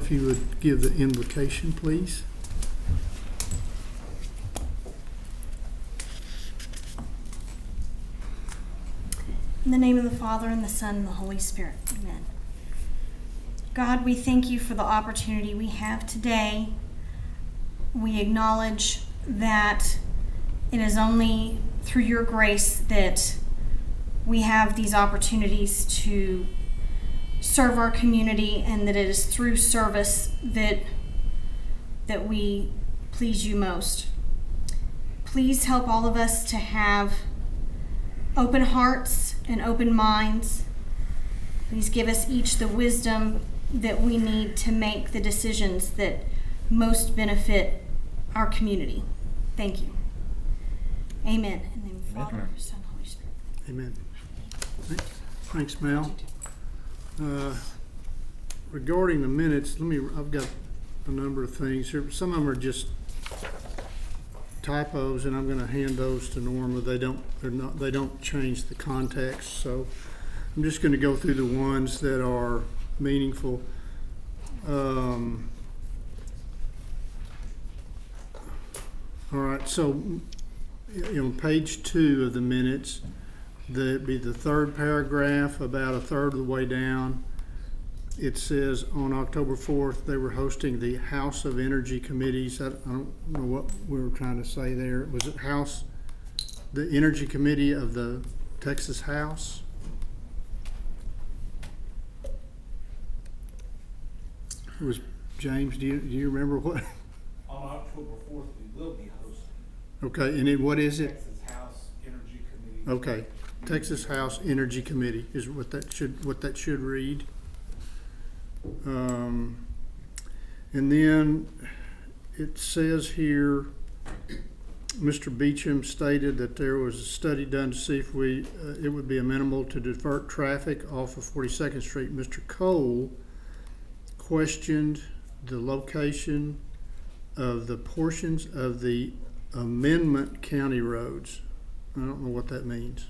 if you would give the invocation, please. In the name of the Father, and the Son, and the Holy Spirit. Amen. God, we thank you for the opportunity we have today. We acknowledge that it is only through your grace that we have these opportunities to serve our community, and that it is through service that we please you most. Please help all of us to have open hearts and open minds. Please give us each the wisdom that we need to make the decisions that most benefit our community. Thank you. Amen. In the name of the Father, Son, and Holy Spirit. Amen. Thanks, Mel. Regarding the minutes, I've got a number of things here. Some of them are just typos, and I'm going to hand those to Norma. They don't change the context, so I'm just going to go through the ones that are meaningful. All right, so on page 2 of the minutes, that'd be the third paragraph, about a third of the way down. It says on October 4th, they were hosting the House of Energy Committees. I don't know what we were trying to say there. Was it the Energy Committee of the Texas House? It was, James, do you remember what? On October 4th, we will be hosting. Okay, and then what is it? Texas House Energy Committee. Okay, Texas House Energy Committee is what that should read. And then it says here, Mr. Beecham stated that there was a study done to see if it would be amenable to divert traffic off of 42nd Street. Mr. Cole questioned the location of the portions of the amendment county roads. I don't know what that means.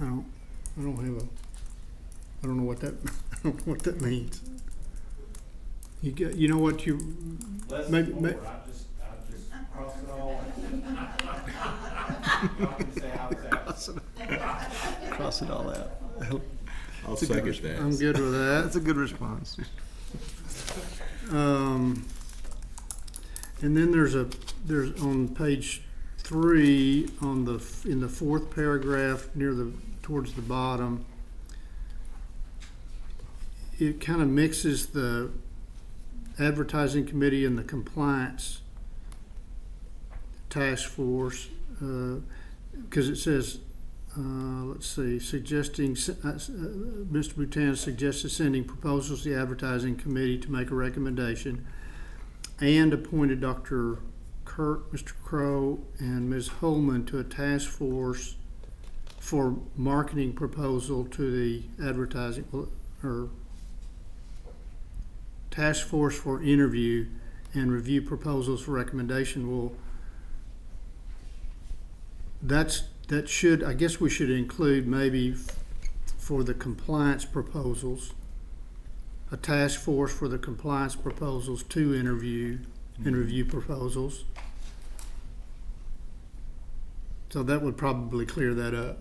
I don't know what that means. You know what you Less maybe, than 4. I just cross it all. I can say how it's out. Cross it all out. I'll second that. I'm good with that. That's a good response. And then there's on page 3 in the 4th paragraph towards the bottom, it kind of mixes the advertising committee and the compliance task force, because it says, let's see, suggesting, Mr. Boutin suggested sending proposals to the advertising committee to make a recommendation, and appointed Dr. Kirk, Mr. Crow, and Ms. Holman to a task force for marketing proposal to the advertising, or task force for interview and review proposals for recommendation. Well, that should, I guess we should include maybe for the compliance proposals, a task force for the compliance proposals to interview and review proposals. So that would probably clear that up.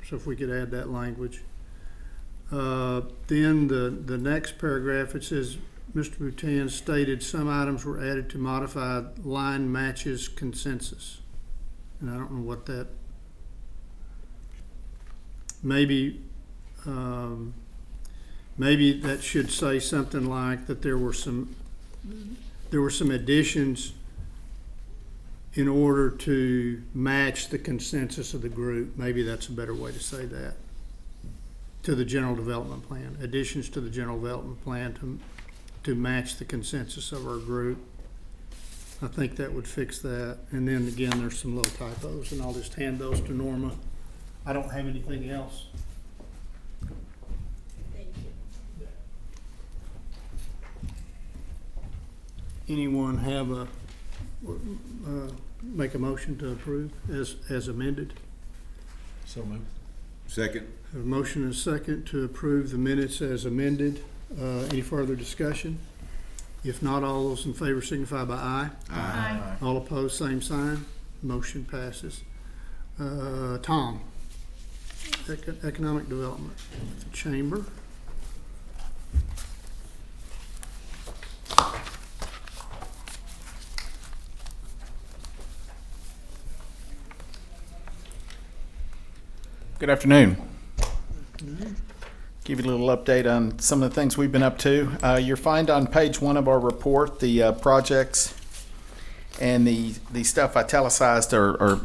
So if we could add that language. Then the next paragraph, it says, Mr. Boutin stated some items were added to modify line matches consensus. And I don't know what that, maybe that should say something like that there were some additions in order to match the consensus of the group. Maybe that's a better way to say that. To the general development plan, additions to the general development plan to match the consensus of our group. I think that would fix that. And then again, there's some little typos, and I'll just hand those to Norma. I don't have anything else. Thank you. Anyone have make a motion to approve as amended? So moved. Second. Have a motion and a second to approve the minutes as amended. Any further discussion? If not, all those in favor signify by aye. Aye. All opposed, same sign. Motion passes. Tom, Economic Development, the Chamber. Good afternoon. Give you a little update on some of the things we've been up to. You'll find on page 1 of our report the projects and the stuff italicized are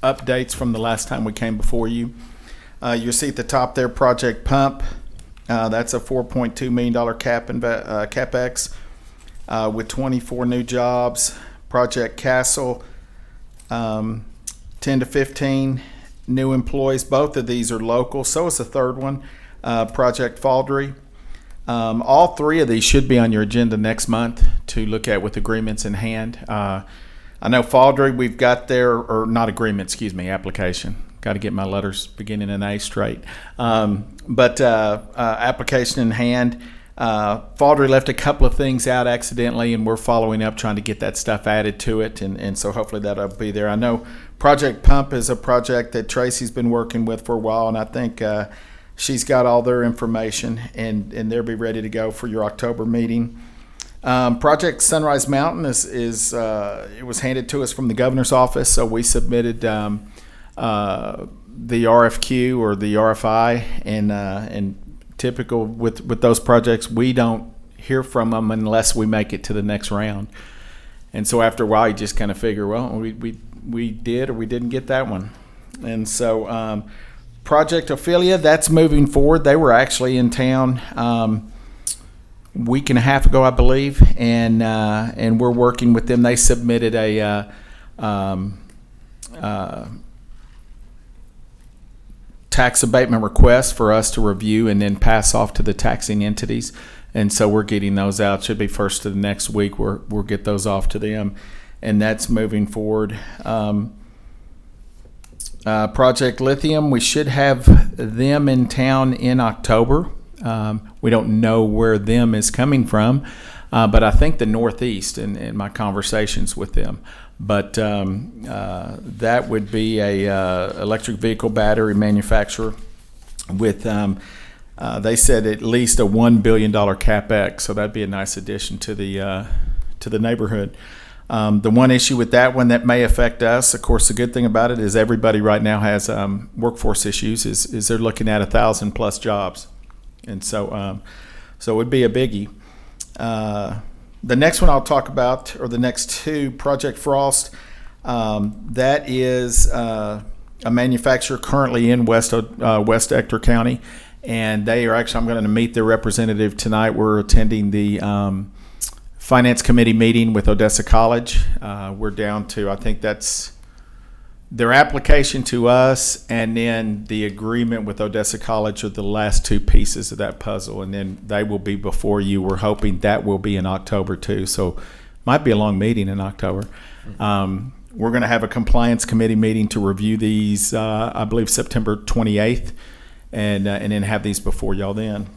updates from the last time we came before you. You'll see at the top there, Project Pump. That's a $4.2 million capex with 24 new jobs. Project Castle, 10 to 15 new employees. Both of these are local. So is the third one, Project Faldry. All three of these should be on your agenda next month to look at with agreements in hand. I know Faldry, we've got there, or not agreement, excuse me, application. Got to get my letters beginning in A straight. But application in hand. Faldry left a couple of things out accidentally, and we're following up trying to get that stuff added to it, and so hopefully that'll be there. I know Project Pump is a project that Tracy's been working with for a while, and I think she's got all their information, and they'll be ready to go for your October meeting. Project Sunrise Mountain is it was handed to us from the governor's office, so we submitted the RFQ or the RFI, and typical with those projects, we don't hear from them unless we make it to the next round. And so after a while, you just kind of figure, well, we did or we didn't get that one. And so Project Ophelia, that's moving forward. They were actually in town week and a half ago, I believe, and we're working with them. They submitted a tax abatement request for us to review and then pass off to the taxing entities, and so we're getting those out. Should be first of the next week. We'll get those off to them, and that's moving forward. Project Lithium, we should have them in town in October. We don't know where them is coming from, but I think the Northeast in my conversations with them. But that would be a electric vehicle battery manufacturer with, they said at least a $1 billion capex, so that'd be a nice addition to the neighborhood. The one issue with that one that may affect us, of course, the good thing about it is everybody right now has workforce issues. Is they're looking at 1,000 plus jobs, and so it would be a biggie. The next one I'll talk about, or the next two, Project Frost. That is a manufacturer currently in West Ector County, and they are actually. I'm going to meet their representative tonight. We're attending the Finance Committee meeting with Odessa College. We're down to, I think that's their application to us, and then the agreement with Odessa College are the last two pieces of that puzzle, and then they will be before you. We're hoping that will be in October too, so might be a long meeting in October. We're going to have a compliance committee meeting to review these, I believe September 28th, and then have these before y'all then.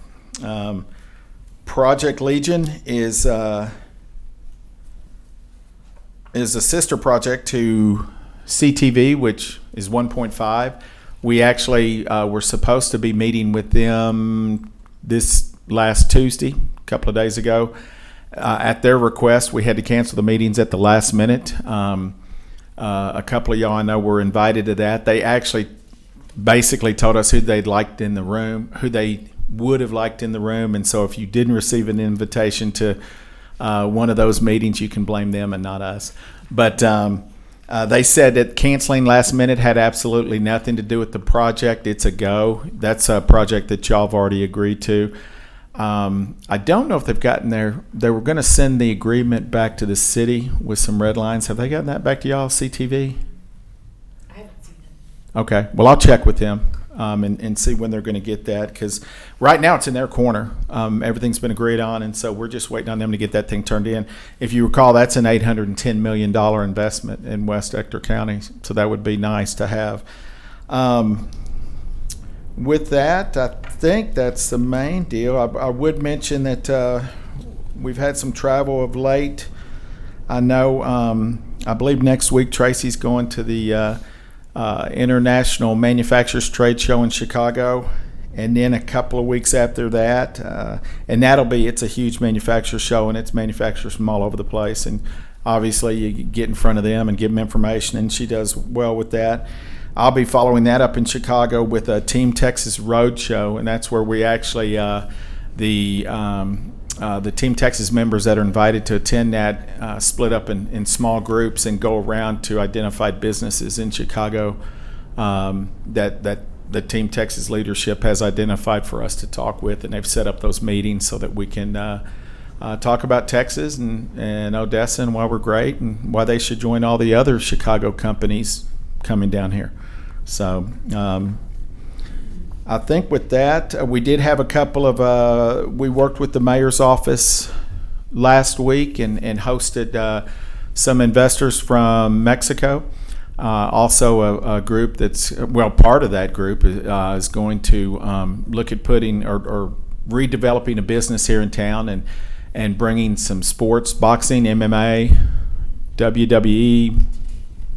Project Legion is a sister project to CTV, which is 1.5. We actually were supposed to be meeting with them this last Tuesday, a couple of days ago. At their request, we had to cancel the meetings at the last minute. A couple of y'all I know were invited to that. They actually basically told us who they'd liked in the room, who they would have liked in the room, and so if you didn't receive an invitation to one of those meetings, you can blame them and not us. But they said that canceling last minute had absolutely nothing to do with the project. It's a go. That's a project that y'all have already agreed to. I don't know if they've gotten there. They were going to send the agreement back to the city with some red lines. Have they gotten that back to y'all, CTV? I haven't seen it. Okay. Well, I'll check with them and see when they're going to get that, because right now it's in their corner. Everything's been agreed on, and so we're just waiting on them to get that thing turned in. If you recall, that's an $810 million investment in West Ector County, so that would be nice to have. with that, I think that's the main deal. I would mention that we've had some travel of late. I know, I believe next week Tracy's going to the International Manufacturers Trade Show in Chicago. And then a couple of weeks after that, and it's a huge manufacturer show, and it's manufacturers from all over the place. And obviously, you get in front of them and give them information, and she does well with that. I'll be following that up in Chicago with a Team Texas Road Show, and that's where we actually, the Team Texas members that are invited to attend that split up in small groups and go around to identified businesses in Chicago that the Team Texas leadership has identified for us to talk with, and they've set up those meetings so that we can talk about Texas and Odessa and why we're great and why they should join all the other Chicago companies coming down here. So I think with that, we did have a couple of, we worked with the mayor's office last week and hosted some investors from Mexico. Also a group that's, part of that group is going to look at putting or redeveloping a business here in town and bringing some sports, boxing, MMA, WWE,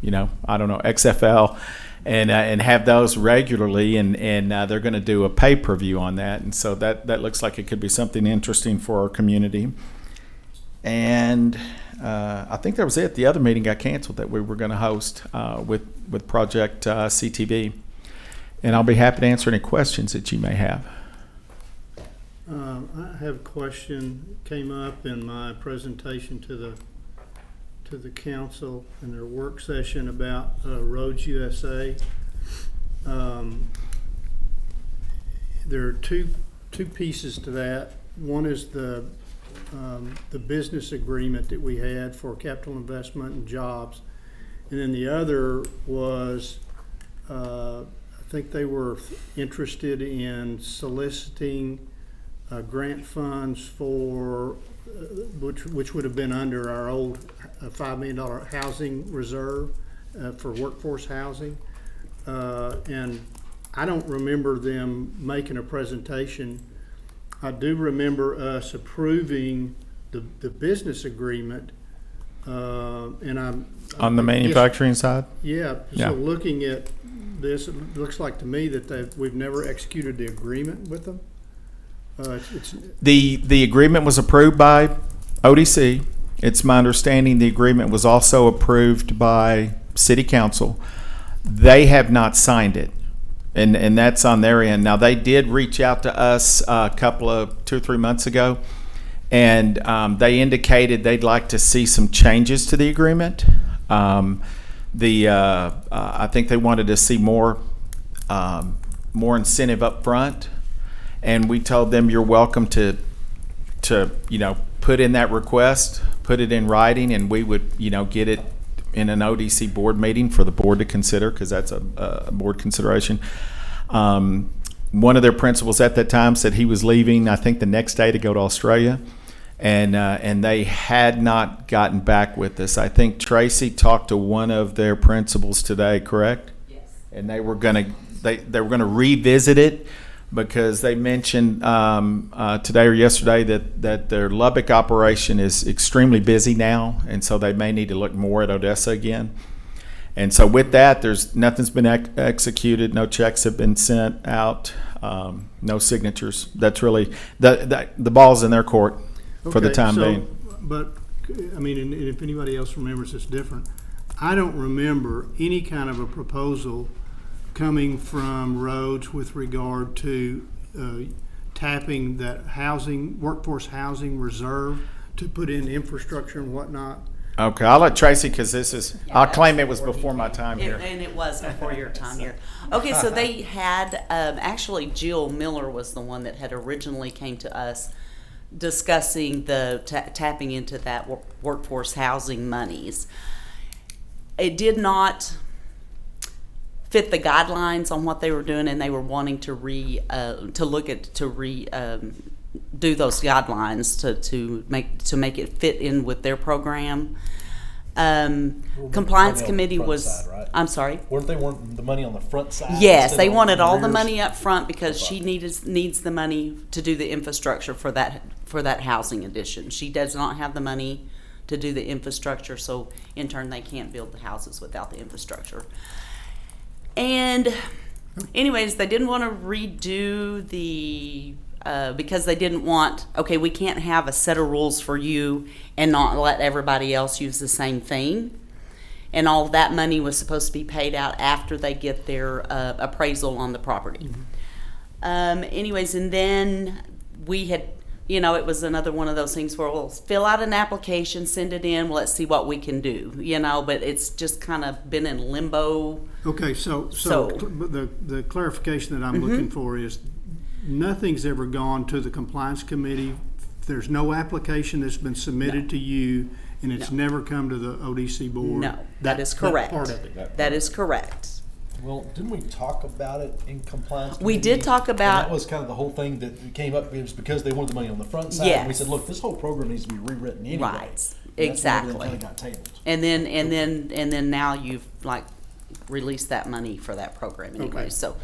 XFL, and have those regularly, and they're going to do a pay-per-view on that. And so that looks like it could be something interesting for our community. And I think that was it. The other meeting got canceled that we were going to host with Project CTV. And I'll be happy to answer any questions that you may have. I have a question came up in my presentation to the council in their work session about Roads USA. There are two pieces to that. One is the business agreement that we had for capital investment and jobs, and then the other was I think they were interested in soliciting grant funds for which would have been under our old $5 million housing reserve for workforce housing, and I don't remember them making a presentation. I do remember us approving the business agreement, and I'm on the manufacturing side. Yeah. So looking at this, it looks like to me that we've never executed the agreement with them. The agreement was approved by ODC. It's my understanding the agreement was also approved by City Council. They have not signed it. And that's on their end. Now, they did reach out to us a couple of 2 or 3 months ago, and they indicated they'd like to see some changes to the agreement. I think they wanted to see more incentive up front, and we told them you're welcome to put in that request, put it in writing, and we would get it in an ODC board meeting for the board to consider, because that's a board consideration. One of their principals at that time said he was leaving, I think, the next day to go to Australia, and they had not gotten back with us. I think Tracy talked to one of their principals today, correct? Yes. And they were gonna revisit it, because they mentioned today or yesterday that their Lubbock operation is extremely busy now, and so they may need to look more at Odessa again. And so with that, nothing's been executed, no checks have been sent out, no signatures. That's really the ball's in their court for the time being. But I mean, and if anybody else remembers, it's different. I don't remember any kind of a proposal coming from Roads with regard to tapping that workforce housing reserve to put in infrastructure and whatnot. Okay, I'll let Tracy, because I'll claim it was before my time here. And it was before your time here. Okay, so they had, actually Jill Miller was the one that had originally came to us discussing the tapping into that workforce housing monies. It did not fit the guidelines on what they were doing, and they were wanting to do those guidelines to make it fit in with their program. Compliance Money on the committee front was, side, right? I'm sorry? Weren't they wanting the money on the front side? Yes, instead they of wanted all the rears? money up front because she needs the money to do the infrastructure for that housing addition. She does not have the money to do the infrastructure, so in turn, they can't build the houses without the infrastructure. And anyways, they didn't want to redo the, because they didn't want, okay, we can't have a set of rules for you and not let everybody else use the same thing. And all that money was supposed to be paid out after they get their appraisal on the property. Anyways, and then we had, it was another one of those things where we'll fill out an application, send it in, let's see what we can do, but it's just kind of been in limbo. Okay, so the clarification that I'm looking for is nothing's ever gone to the compliance committee. There's no application that's been submitted to you, and it's never come to the ODC board. No, that is correct. Part of it. That is correct. Well, didn't we talk about it in compliance? We committee? did talk about- And that was kind of the whole thing that came up. It was because they wanted the money on the front side. Yes. And we said, look, this whole program needs to be rewritten anyway. Right. And that's why Exactly. everything kind of got tabled. And then now you've released that money for that program anyway. Okay. So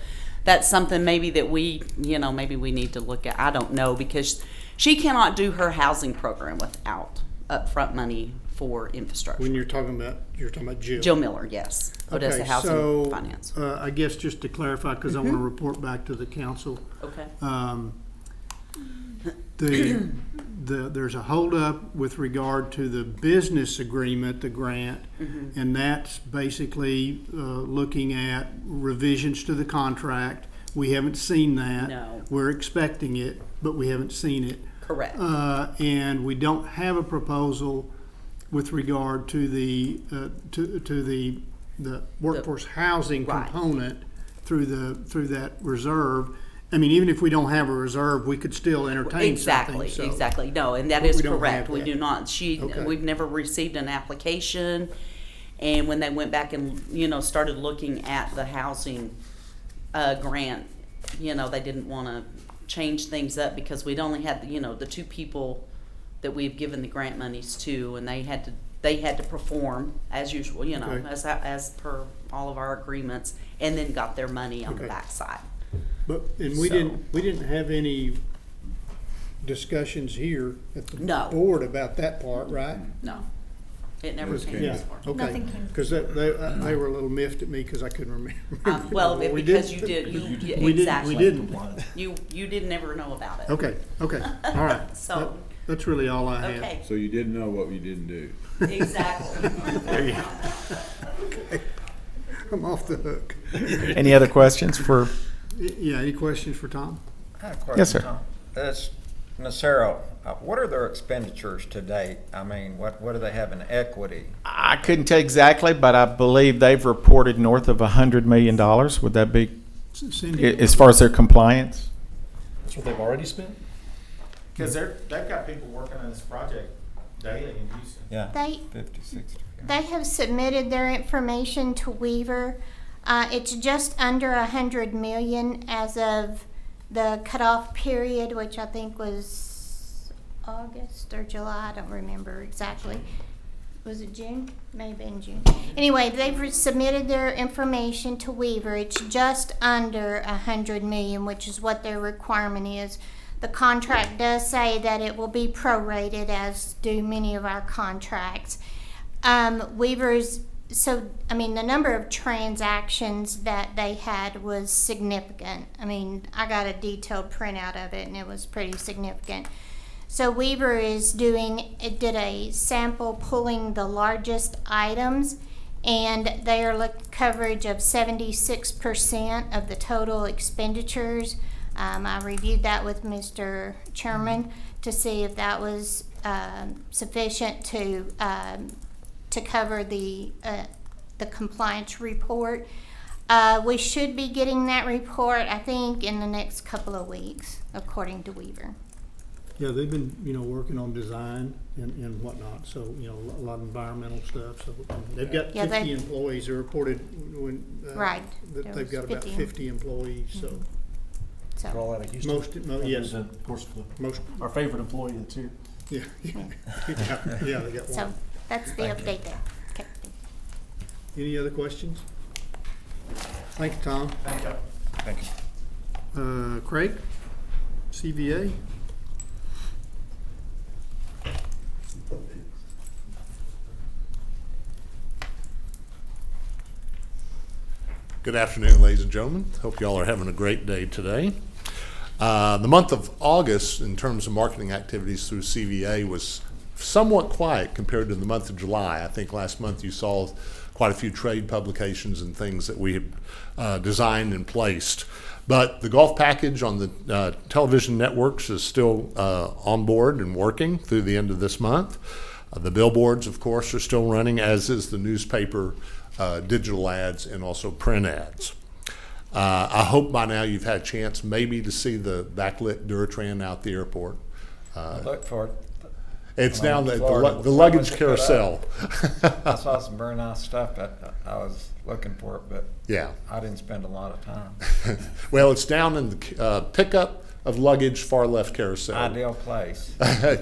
that's something maybe that we, maybe we need to look at. I don't know, because she cannot do her housing program without upfront money for infrastructure. When you're talking about Jill. Jill Miller, yes. Odessa Okay, Housing so, Finance. I guess just to clarify, because I want to report back to the council. Okay. There's a holdup with regard to the business agreement, the grant, and that's basically looking at revisions to the contract. We haven't seen that. No. We're expecting it, but we haven't seen it. Correct. And we don't have a proposal with regard to the workforce housing Right. component through that reserve. I mean, even if we don't have a reserve, we could still entertain something. So Exactly. No, and that But is we don't correct. have We that. do not. Okay. We've never received an application, and when they went back and started looking at the housing grant, they didn't want to change things up because we'd only had the two people that we've given the grant monies to, and they had to perform as usual, Okay. as per all of our agreements, and then got their money on the Okay. backside. But, and we didn't have any discussions here at the No. board about that part, right? No, it never came Yeah, this far. okay. Nothing came. Because they were a little miffed at me because I couldn't remember. Well, We because did- you did, you We exactly. didn't. Compliance. You didn't ever know about it. Okay, all right. So, That's really all I had. okay, So you didn't know what we didn't do. exactly. I'm off the hook. Any other questions for? Yeah, any questions for Tom? I have a question, Yes, sir. Tom. It's Nacero. What are their expenditures to date? I mean, what do they have in equity? I couldn't tell exactly, but I believe they've reported north of $100 million. Would that be Cindy? as far as their compliance? That's what they've already spent? Because they've got people working on this project daily in Houston. Yeah, They 50, 60. they have submitted their information to Weaver. It's just under 100 million as of the cutoff period, which I think was August or July. I don't remember exactly. Was it June? May have been June. Anyway, they've submitted their information to Weaver. It's just under 100 million, which is what their requirement is. The contract does say that it will be prorated, as do many of our contracts. Weaver's, the number of transactions that they had was significant. I mean, I got a detailed printout of it, and it was pretty significant. So Weaver did a sample pulling the largest items, and they are coverage of 76% of the total expenditures. I reviewed that with Mr. Chairman to see if that was sufficient to cover the compliance report. We should be getting that report, I think, in the next couple of weeks, according to Weaver. Yeah, they've been, working on design and whatnot, so, a lot of environmental stuff, so they've got Yeah, 50 employees. They reported Right. that There they've was got about 50. 50 employees, so They're So, all out of Houston? yes, Of course, most, our favorite employee that's here. yeah, yeah, they got so one. that's the update there. Any other questions? Thank you, Tom. Thank you. Thank you. Craig, CVA? Good afternoon, ladies and gentlemen. Hope y'all are having a great day today. The month of August, in terms of marketing activities through CVA, was somewhat quiet compared to the month of July. I think last month you saw quite a few trade publications and things that we had designed and placed. But the golf package on the television networks is still on board and working through the end of this month. The billboards, of course, are still running, as is the newspaper, digital ads, and also print ads. I hope by now you've had a chance maybe to see the backlit Duratran out the airport. I look for it. It's When I down was in the Florida, luggage someone picked it carousel. I saw some very nice stuff that I was looking for it, but Yeah. I didn't spend a lot of time. Well, it's down in the pickup of luggage far left carousel. Ideal place.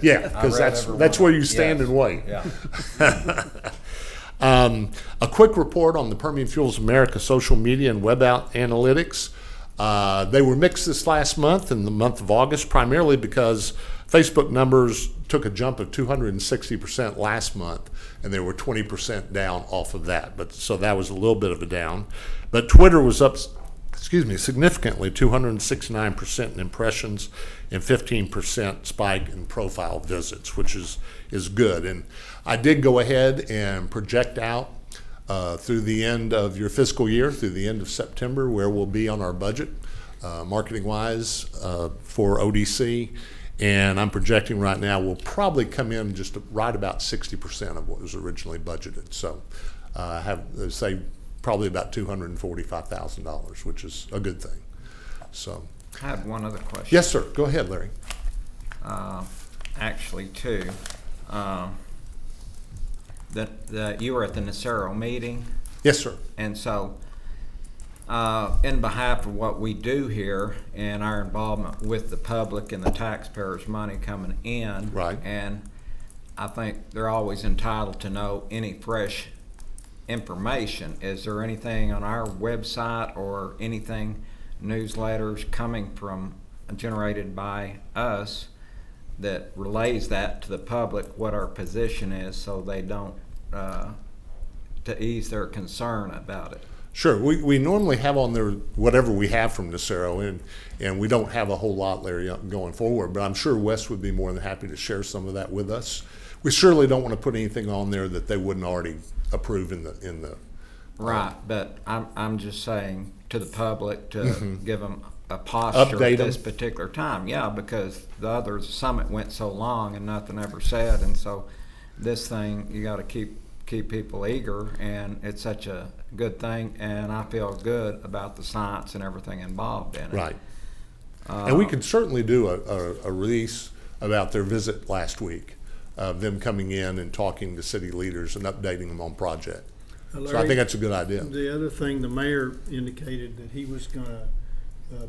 Yeah, because I read that's every that's one. where you stand Yes. and wait. Yeah. A quick report on the Permian Fuels America social media and web analytics. They were mixed this last month, in the month of August, primarily because Facebook numbers took a jump of 260% last month, and they were 20% down off of that. But so that was a little bit of a down. But Twitter was up, significantly, 269% in impressions and 15% spike in profile visits, which is good. And I did go ahead and project out through the end of your fiscal year, through the end of September, where we'll be on our budget, marketing-wise, for ODC. And I'm projecting right now we'll probably come in just right about 60% of what was originally budgeted. So say probably about $245,000, which is a good thing. So, I had one other question. yes, sir. Go ahead, Larry. Actually, two. That you were at the Nacero meeting, Yes, sir. and so in behalf of what we do here and our involvement with the public and the taxpayers' money coming in, Right. and I think they're always entitled to know any fresh information. Is there anything on our website or anything, newsletters coming from, generated by us, that relays that to the public, what our position is, so they don't, to ease their concern about it? Sure. We normally have on there whatever we have from Nacero, and we don't have a whole lot, Larry, going forward, but I'm sure Wes would be more than happy to share some of that with us. We surely don't want to put anything on there that they wouldn't already approve in the Right, but I'm just saying to the public to give them a posture Update at 'em. this particular time. Yeah, because the other summit went so long and nothing ever said, and so this thing, you got to keep people eager, and it's such a good thing, and I feel good about the science and everything involved in it. Right. And we can certainly do a release about their visit last week, of them coming in and talking to city leaders and updating them on project. So I think that's a good idea. The other thing, the mayor indicated that he was gonna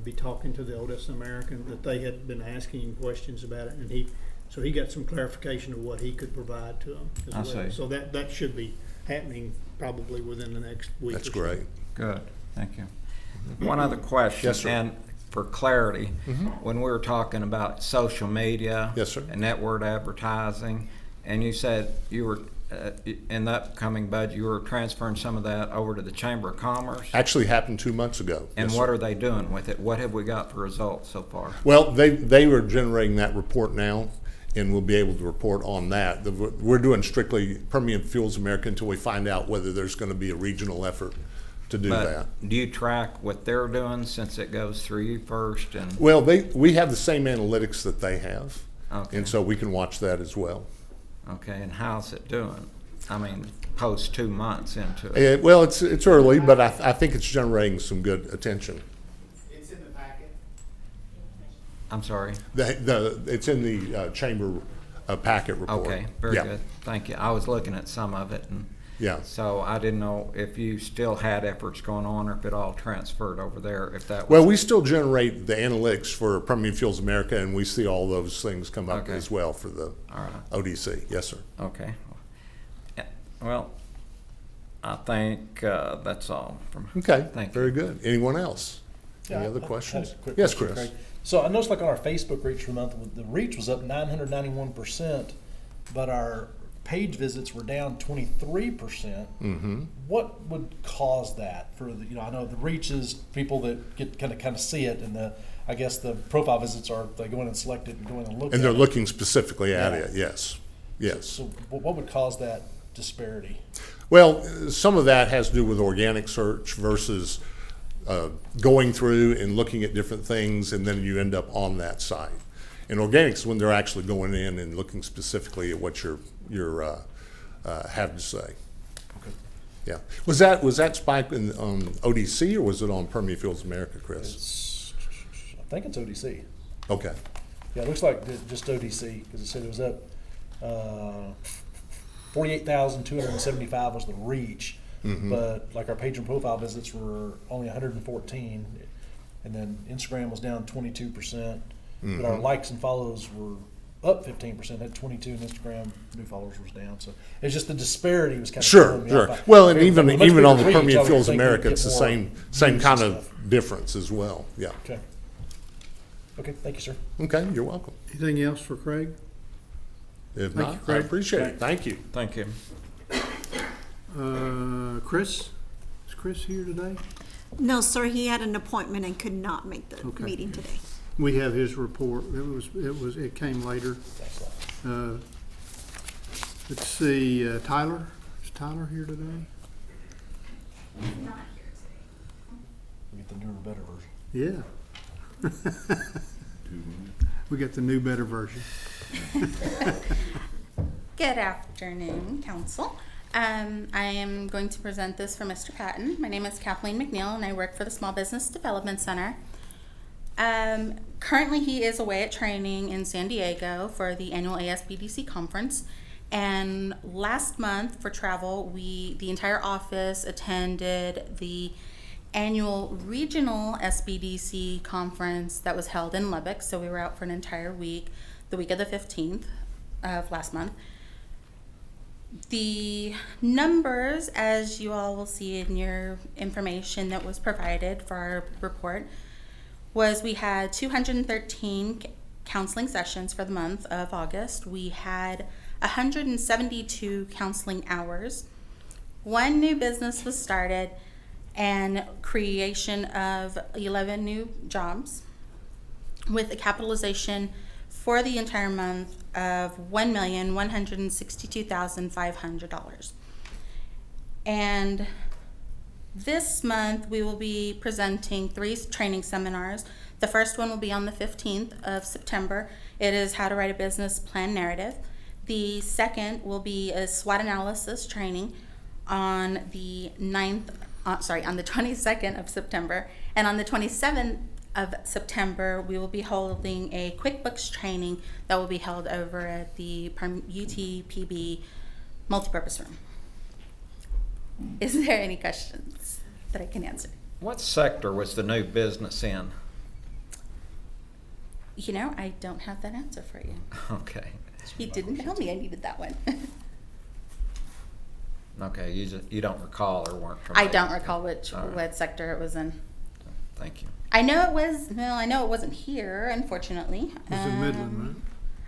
be talking to the ODC American, that they had been asking him questions about it, and so he got some clarification of what he could provide to them as I well. see. So that should be happening probably within the next week or That's so. great. Good, thank you. One other question. Yes, sir. And for clarity, when we were talking about social media. Yes, sir. And network advertising, and you said you were, in the upcoming budget, you were transferring some of that over to the Chamber of Commerce? Actually happened 2 months ago. And Yes, what sir. are they doing with it? What have we got for results so far? Well, they were generating that report now, and we'll be able to report on that. We're doing strictly Permian Fuels America until we find out whether there's going to be a regional effort to do that. But do you track what they're doing since it goes through you first? And Well, we have the same analytics that they have, Okay. and so we can watch that as well. Okay, and how's it doing? I mean, post 2 months into it. Well, it's early, but I think it's generating some good attention. It's in the packet. I'm sorry. It's in the chamber packet report. Okay, very Yeah. good. Thank you. I was looking at some of it, and Yeah. so I didn't know if you still had efforts going on or if it all transferred over there, if that was. Well, we still generate the analytics for Permian Fuels America, and we see all those things come up Okay. as well for the All right. ODC. Yes, sir. Okay. Well, I think that's all from. Okay, Thank very you. good. Anyone else? Any Yeah, other I had questions? a quick Yes, question, Chris. Craig. So I noticed like on our Facebook reach for the month, the reach was up 991%, but our page visits were down 23%. Mm-hmm. What would cause that? For the, I know the reach is people that get kind of see it, and I guess the profile visits are they go in and select it and go in and look. And they're at it. looking specifically at Yeah. it, yes, yes. So what would cause that disparity? Well, some of that has to do with organic search versus going through and looking at different things, and then you end up on that site. And organic is when they're actually going in and looking specifically at what you're have to say. Okay. Yeah. Was that spike on ODC or was it on Permian Fuels America, Chris? I think it's ODC. Okay. Yeah, it looks like just ODC because it said it was up 48,275 was the reach, but like our page and profile visits were only 114, and then Instagram was down 22%, but our likes and follows were up 15%, had 22, and Instagram new followers was down. So it's just the disparity was kind of Sure, throwing me sure. off. Well, and With even much bigger on the reach, I Permian would Fuels think we'd America, get it's the more same views and kind of stuff. difference as well. Yeah. Okay. Okay, thank you, sir. Okay, you're welcome. Anything else for Craig? If Thank not, you, I Craig. appreciate it. Thank you. Thank you. Chris? Is Chris here today? No, sir, he had an appointment and could not make the Okay. meeting today. We have his report. It came later. Thanks a lot. Let's see, Tyler? Is Tyler here today? We get the newer, better version. Yeah. We got the new, better version. Good afternoon, Council. I am going to present this for Mr. Patton. My name is Kathleen McNeil, and I work for the Small Business Development Center. Currently, he is away at training in San Diego for the annual ASBDC conference. And last month, for travel, the entire office attended the annual regional SBDC conference that was held in Lubbock. So we were out for an entire week, the week of the 15th of last month. The numbers, as you all will see in your information that was provided for our report, was we had 213 counseling sessions for the month of August. We had 172 counseling hours. One new business was started and creation of 11 new jobs with a capitalization for the entire month of $1,162,500. And this month we will be presenting 3 training seminars. The first one will be on the 15th of September. It is how to write a business plan narrative. The second will be a SWOT analysis training on the 22nd of September. And on the 27th of September, we will be holding a QuickBooks training that will be held over at the UTPB multipurpose room. Is there any questions that I can answer? What sector was the new business in? You know, I don't have that answer for you. Okay. He didn't tell me I needed that one. Okay, you don't recall or weren't I familiar? don't recall All right. what sector it was in. Thank you. I know it wasn't here, unfortunately. It was in Midland,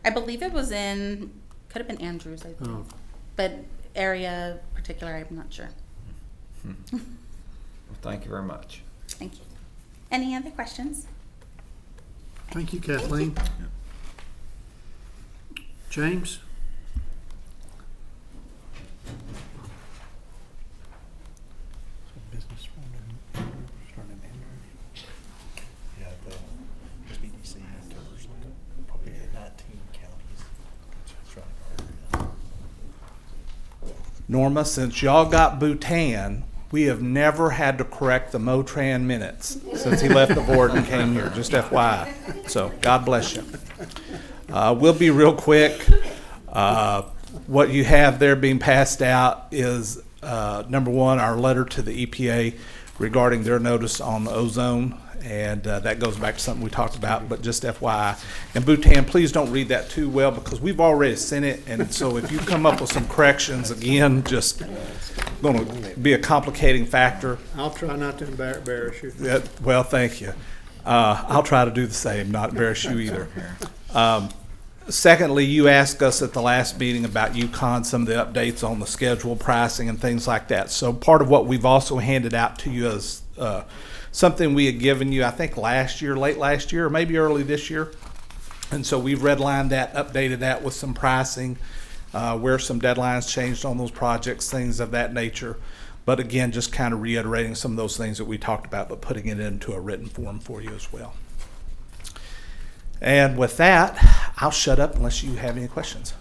I believe it was could have been Andrews, I think. right? Oh, But area particular, I'm not sure. Well, thank you very much. Thank you. Any other questions? thank you, Kathleen. James? Yeah, the SBDC covers probably 19 counties. That's right. Norma, since y'all got Bhutan, we have never had to correct the Motran minutes since he left the board and came here, just FYI. So God bless you. We'll be real quick. What you have there being passed out is, number one, our letter to the EPA regarding their notice on the ozone And that goes back to something we talked about, but just FYI. And Bhutan, please don't read that too well because we've already sent it. And so if you come up with some corrections, again, just going to be a complicating factor. I'll try not to embarrass you. Well, thank you. I'll try to do the same, not embarrass you either. Secondly, you asked us at the last meeting about UConn, some of the updates on the schedule, pricing, and things like that. So part of what we've also handed out to you is something we had given you, I think last year, late last year, or maybe early this year. And so we've redlined that, updated that with some pricing, where some deadlines changed on those projects, things of that nature. But again, just kind of reiterating some of those things that we talked about, but putting it into a written form for you as well. And with that, I'll shut up unless you have any questions.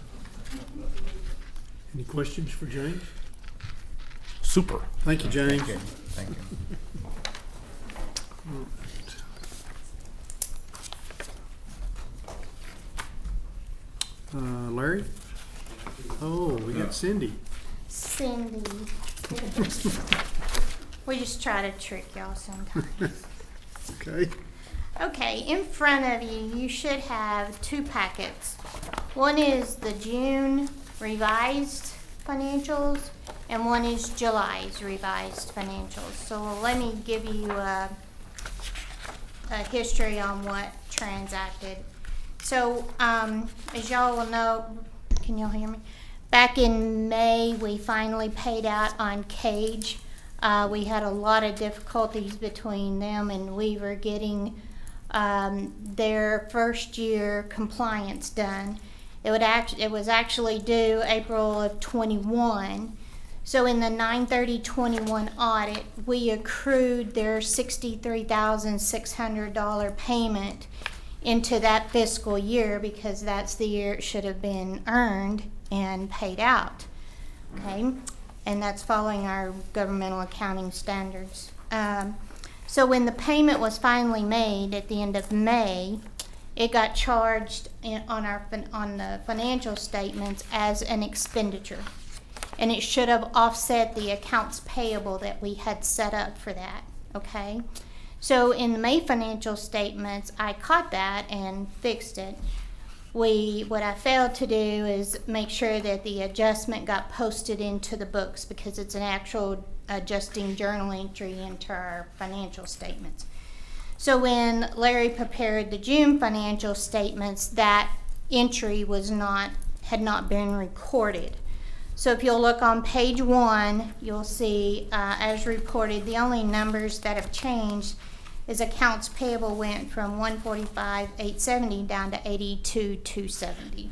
Any questions for James? Super. Thank you, James. Thank you. Larry? Oh, we got Cindy. Cindy. We just try to trick y'all sometimes. Okay. Okay, in front of you, you should have two packets. One is the June revised financials, and one is July's revised financials. So let me give you a history on what transacted. So, as y'all will know, can y'all hear me? Back in May, we finally paid out on Cage. We had a lot of difficulties between them and Weaver getting their first year compliance done. It was actually due April of 21. So in the 9/30/21 audit, we accrued their $63,600 payment into that fiscal year because that's the year it should have been earned and paid out. Okay, and that's following our governmental accounting standards. So when the payment was finally made at the end of May, it got charged on the financial statements as an expenditure, and it should have offset the accounts payable that we had set up for that. Okay, so in the May financial statements, I caught that and fixed it. What I failed to do is make sure that the adjustment got posted into the books because it's an actual adjusting journal entry into our financial statements. So when Larry prepared the June financial statements, that entry had not been recorded. So if you'll look on page 1, you'll see as reported, the only numbers that have changed is accounts payable went from $145,870 down to $82,270.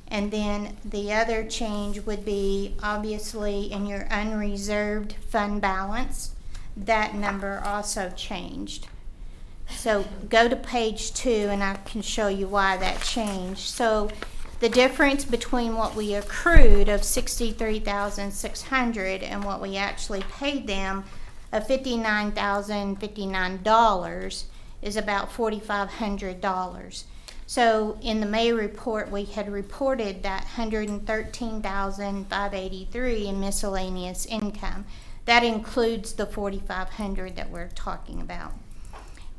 And then the other change would be obviously in your unreserved fund balance, that number also changed. So go to page 2 and I can show you why that changed. So the difference between what we accrued of $63,600 and what we actually paid them of $59,059 is about $4,500. So in the May report, we had reported that $113,583 in miscellaneous income. That includes the $4,500 that we're talking about.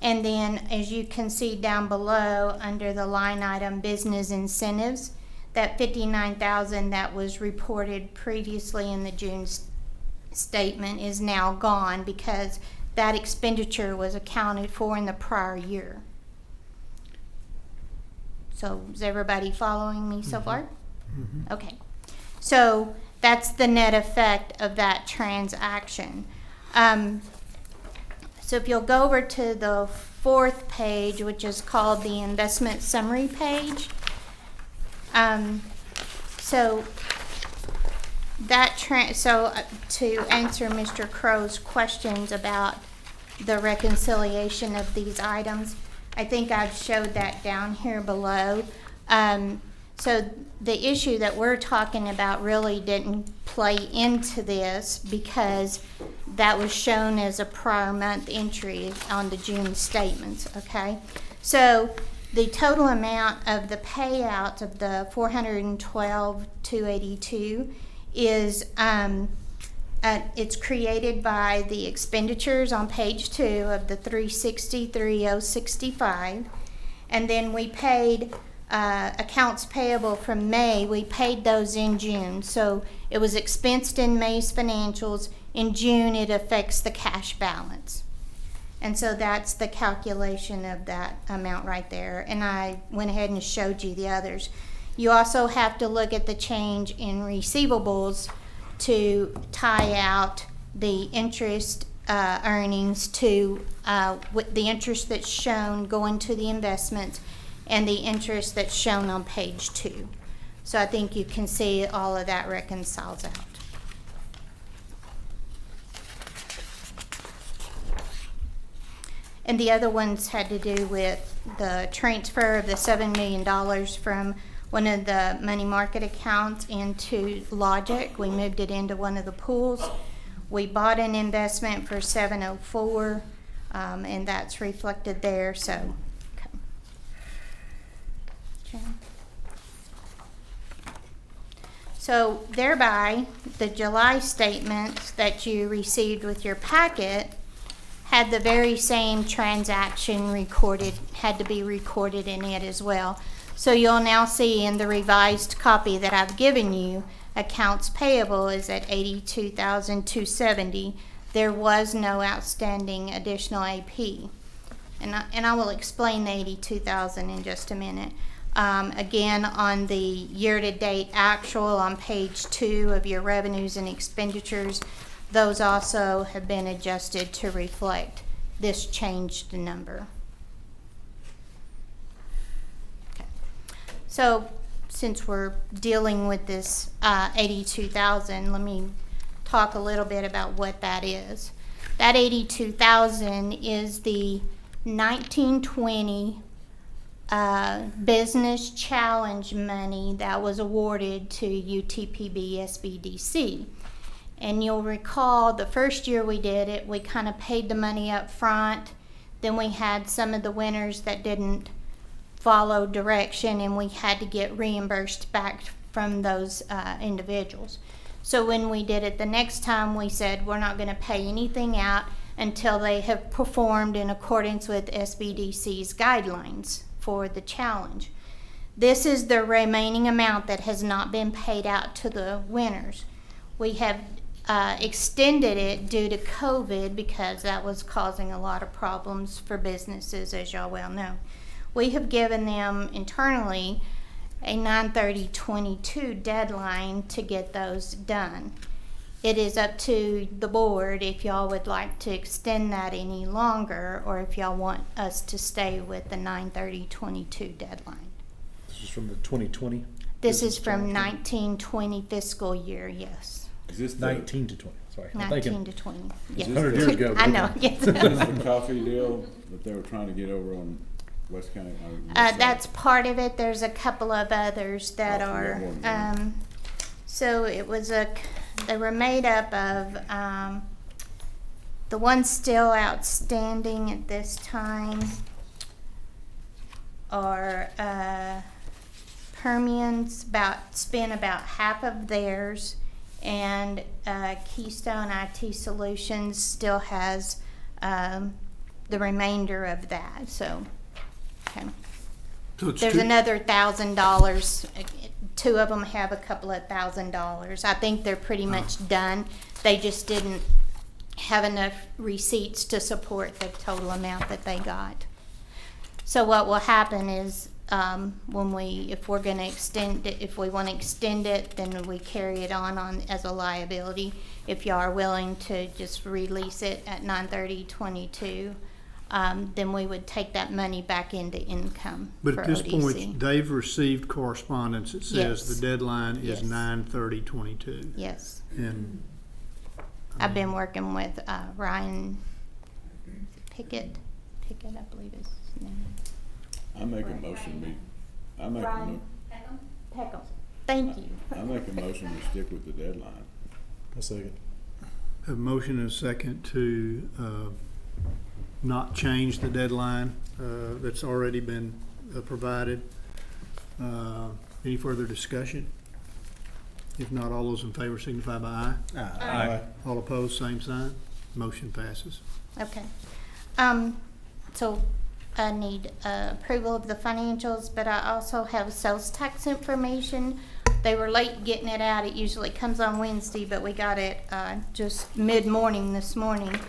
And then, as you can see down below, under the line item business incentives, that $59,000 that was reported previously in the June statement is now gone because that expenditure was accounted for in the prior year. So is everybody following me so far? Mm-hmm. Okay. So that's the net effect of that transaction. So if you'll go over to the 4th page, which is called the investment summary page. So to answer Mr. Crow's questions about the reconciliation of these items, I think I've showed that down here below. So the issue that we're talking about really didn't play into this because that was shown as a prior month entry on the June statements, okay? So the total amount of the payout of the $412,282 is It's created by the expenditures on page 2 of the 360,3065. And then we paid accounts payable from May. We paid those in June. So it was expensed in May's financials. In June, it affects the cash balance. And so that's the calculation of that amount right there. And I went ahead and showed you the others. You also have to look at the change in receivables to tie out the interest earnings to the interest that's shown going to the investments and the interest that's shown on page 2. So I think you can see all of that reconciles out. And the other ones had to do with the transfer of the $7 million from one of the money market accounts into Logic. We moved it into one of the pools. We bought an investment for $704, and that's reflected there. So, okay. So thereby, the July statements that you received with your packet had the very same transaction recorded, had to be recorded in it as well. So you'll now see in the revised copy that I've given you, accounts payable is at $82,270. There was no outstanding additional AP. And I will explain the $82,000 in just a minute. Again, on the year-to-date actual on page 2 of your revenues and expenditures, those also have been adjusted to reflect this changed number. Okay. So since we're dealing with this $82,000, let me talk a little bit about what that is. That $82,000 is the 1920 business challenge money that was awarded to UTPB SBDC. And you'll recall the first year we did it, we kind of paid the money up front. Then we had some of the winners that didn't follow direction, and we had to get reimbursed back from those individuals. So when we did it the next time, we said we're not going to pay anything out until they have performed in accordance with SBDC's guidelines for the challenge. This is the remaining amount that has not been paid out to the winners. We have extended it due to COVID because that was causing a lot of problems for businesses, as y'all well know. We have given them internally a 9/30/22 deadline to get those done. It is up to the board if y'all would like to extend that any longer or if y'all want us to stay with the 9/30/22 deadline. This is from the 2020? This is from 1920 fiscal year, yes. Is this 19 to 20, sorry. I'm 19 thinking to 20. Is Yes. this 100 years ago. I know, yes. Is this the coffee deal that they were trying to get over on West County? That's part of it. There's a couple of others that Oh, are, yeah, one. so it was they were made up of, the ones still outstanding at this time are, Permian's spent about half of theirs, and Keystone IT Solutions still has the remainder of that. So, okay. So it's There's two- another $1,000. Two of them have a couple of $1,000. I think they're pretty much done. They just didn't have enough receipts to support the total amount that they got. So what will happen is if we're going to extend it, if we want to extend it, then we carry it on as a liability. If you are willing to just release it at 9/30/22, then we would take that money back into income But for at this ODC. point, they've received correspondence that says Yes. the deadline is Yes. 9/30/22. Yes. And I've been working with Ryan Pickett, I believe is his name. I make a motion, I make a Ryan Peckham. Thank you. motion to stick with the deadline. A second. a motion and a second to not change the deadline that's already been provided. Any further discussion? If not, all those in favor signify by aye. Aye. All opposed, same sign. Motion passes. Okay. So I need approval of the financials, but I also have sales tax information. They were late getting it out. It usually comes on Wednesday, but we got it just mid-morning this morning.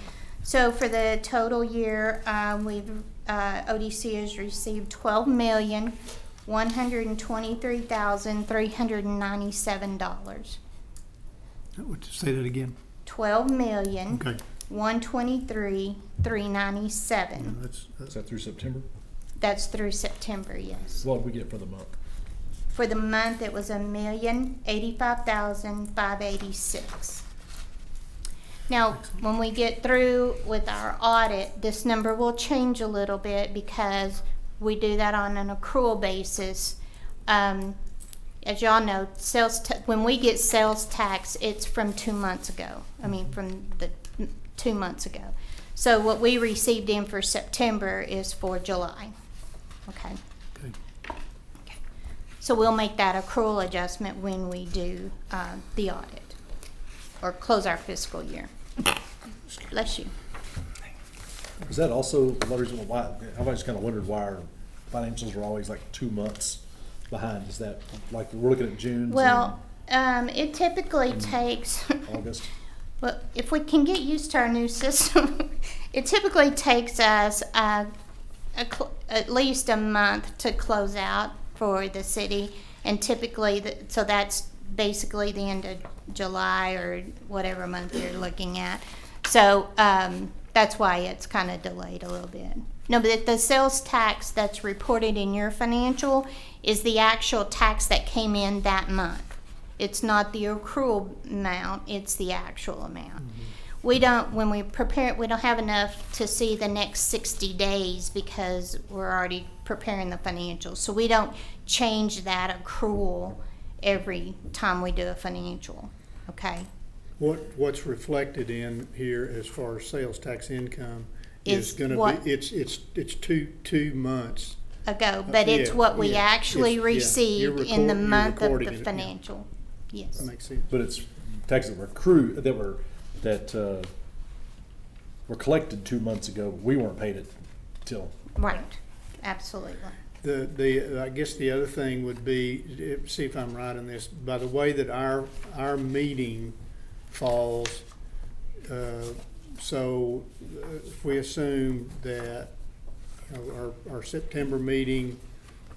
So for the total year, ODC has received $12,123,397. Say that again. Okay. $12,123,397. That's, Is that through September? That's through September, yes. What did we get for the month? For the month, it was $1,085,586. Now, when we get through with our audit, this number will change a little bit because we do that on an accrual basis. As y'all know, when we get sales tax, it's from 2 months ago. I mean, from the 2 months ago. So what we received in for September is for July. Okay. okay. So we'll make that accrual adjustment when we do the audit or close our fiscal year. Bless you. Is that also the reason why, I've always kind of wondered why our financials are always like 2 months behind. Is that like we're looking at June? Well, it typically takes, August? well, if we can get used to our new system, it typically takes us at least a month to close out for the city. And typically, so that's basically the end of July or whatever month you're looking at. So that's why it's kind of delayed a little bit. No, but the sales tax that's reported in your financial is the actual tax that came in that month. It's not the accrual amount, it's the actual amount. We don't, when we prepare it, we don't have enough to see the next 60 days because we're already preparing the financials. So we don't change that accrual every time we do a financial, okay? What's reflected in here as far as sales tax income is going to be, it's two months ago, but it's what we actually received in the you're month of recording the it, financial. Yes. That makes sense. But it's taxes that were accrued, that were collected 2 months ago. We weren't paid it till. Right, absolutely. I guess the other thing would be, see if I'm right on this, by the way that our meeting falls, so if we assume that our September meeting,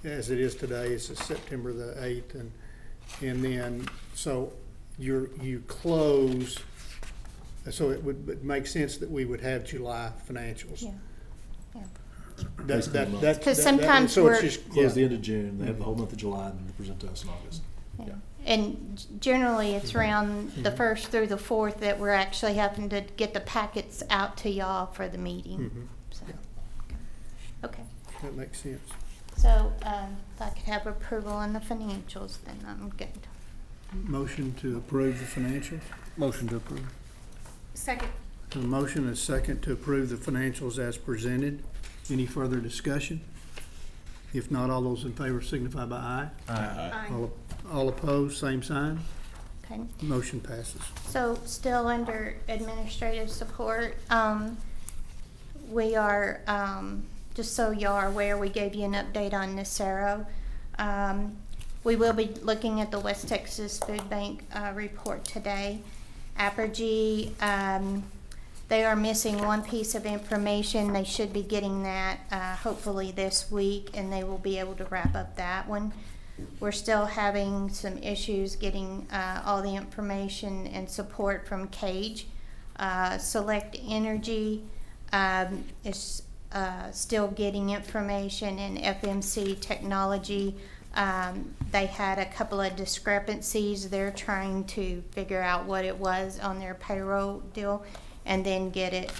as it is today, is September the 8th, and then, so you close, so it would make sense that we would have July financials. Yeah. Because sometimes so it's just Close the end of June, they have the whole month of July, and then they present to us in August. Yeah. And generally, it's around the 1st through the 4th that we're actually having to get the packets out to y'all for the meeting. So, okay. That makes sense. So if I could have approval on the financials, then I'm good. Motion to approve the financials? Motion to approve. Second. A motion and a second to approve the financials as presented. Any further discussion? If not, all those in favor signify by aye. Aye. All opposed, same sign. Okay. Motion passes. So still under administrative support, we are, just so y'all are aware, we gave you an update on Nacero. We will be looking at the West Texas Food Bank report today. Apergy, they are missing one piece of information. They should be getting that hopefully this week, and they will be able to wrap up that one. We're still having some issues getting all the information and support from Cage. Select Energy is still getting information, and FMC Technology, they had a couple of discrepancies. They're trying to figure out what it was on their payroll deal and then get it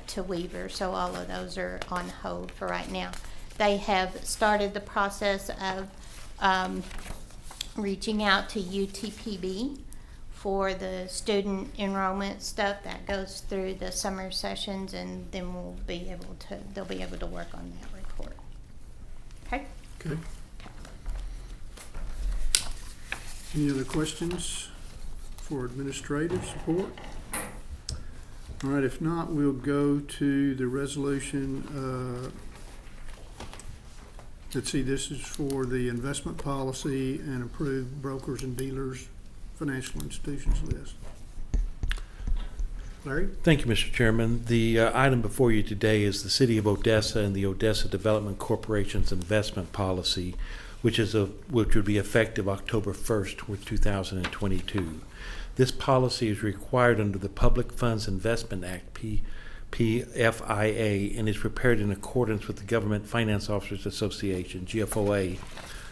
to Weaver. So all of those are on hold for right now. They have started the process of reaching out to UTPB for the student enrollment stuff that goes through the summer sessions, and then they'll be able to work on that report. Okay? Okay. Any other questions? for administrative support? All right, if not, we'll go to the resolution. Let's see, this is for the investment policy and approved brokers and dealers, financial institutions list. Larry? Thank you, Mr. Chairman. The item before you today is the City of Odessa and the Odessa Development Corporation's investment policy, which would be effective October 1st, 2022. This policy is required under the Public Funds Investment Act, PFIA, and is prepared in accordance with the Government Finance Officers Association, GFOA,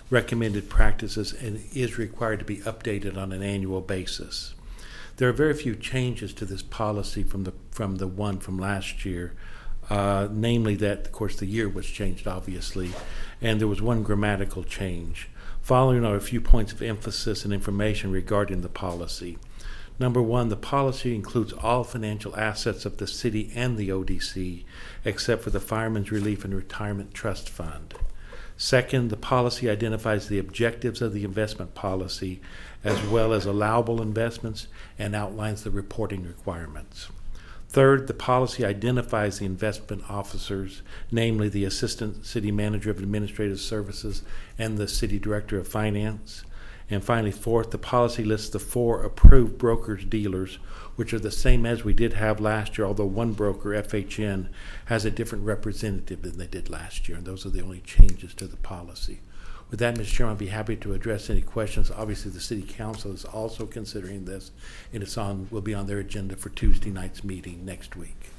recommended practices and is required to be updated on an annual basis. There are very few changes to this policy from the one from last year, namely that, of course, the year was changed, obviously, and there was one grammatical change. Following are a few points of emphasis and information regarding the policy. Number one, the policy includes all financial assets of the city and the ODC, except for the Fireman's Relief and Retirement Trust Fund. Second, the policy identifies the objectives of the investment policy, as well as allowable investments, and outlines the reporting requirements. Third, the policy identifies the investment officers, namely the Assistant City Manager of Administrative Services and the City Director of Finance. And finally, fourth, the policy lists the 4 approved brokers dealers, which are the same as we did have last year, although one broker, FHN, has a different representative than they did last year, and those are the only changes to the policy. With that, Mr. Chairman, I'd be happy to address any questions. Obviously, the City Council is also considering this, and will be on their agenda for Tuesday night's meeting next week.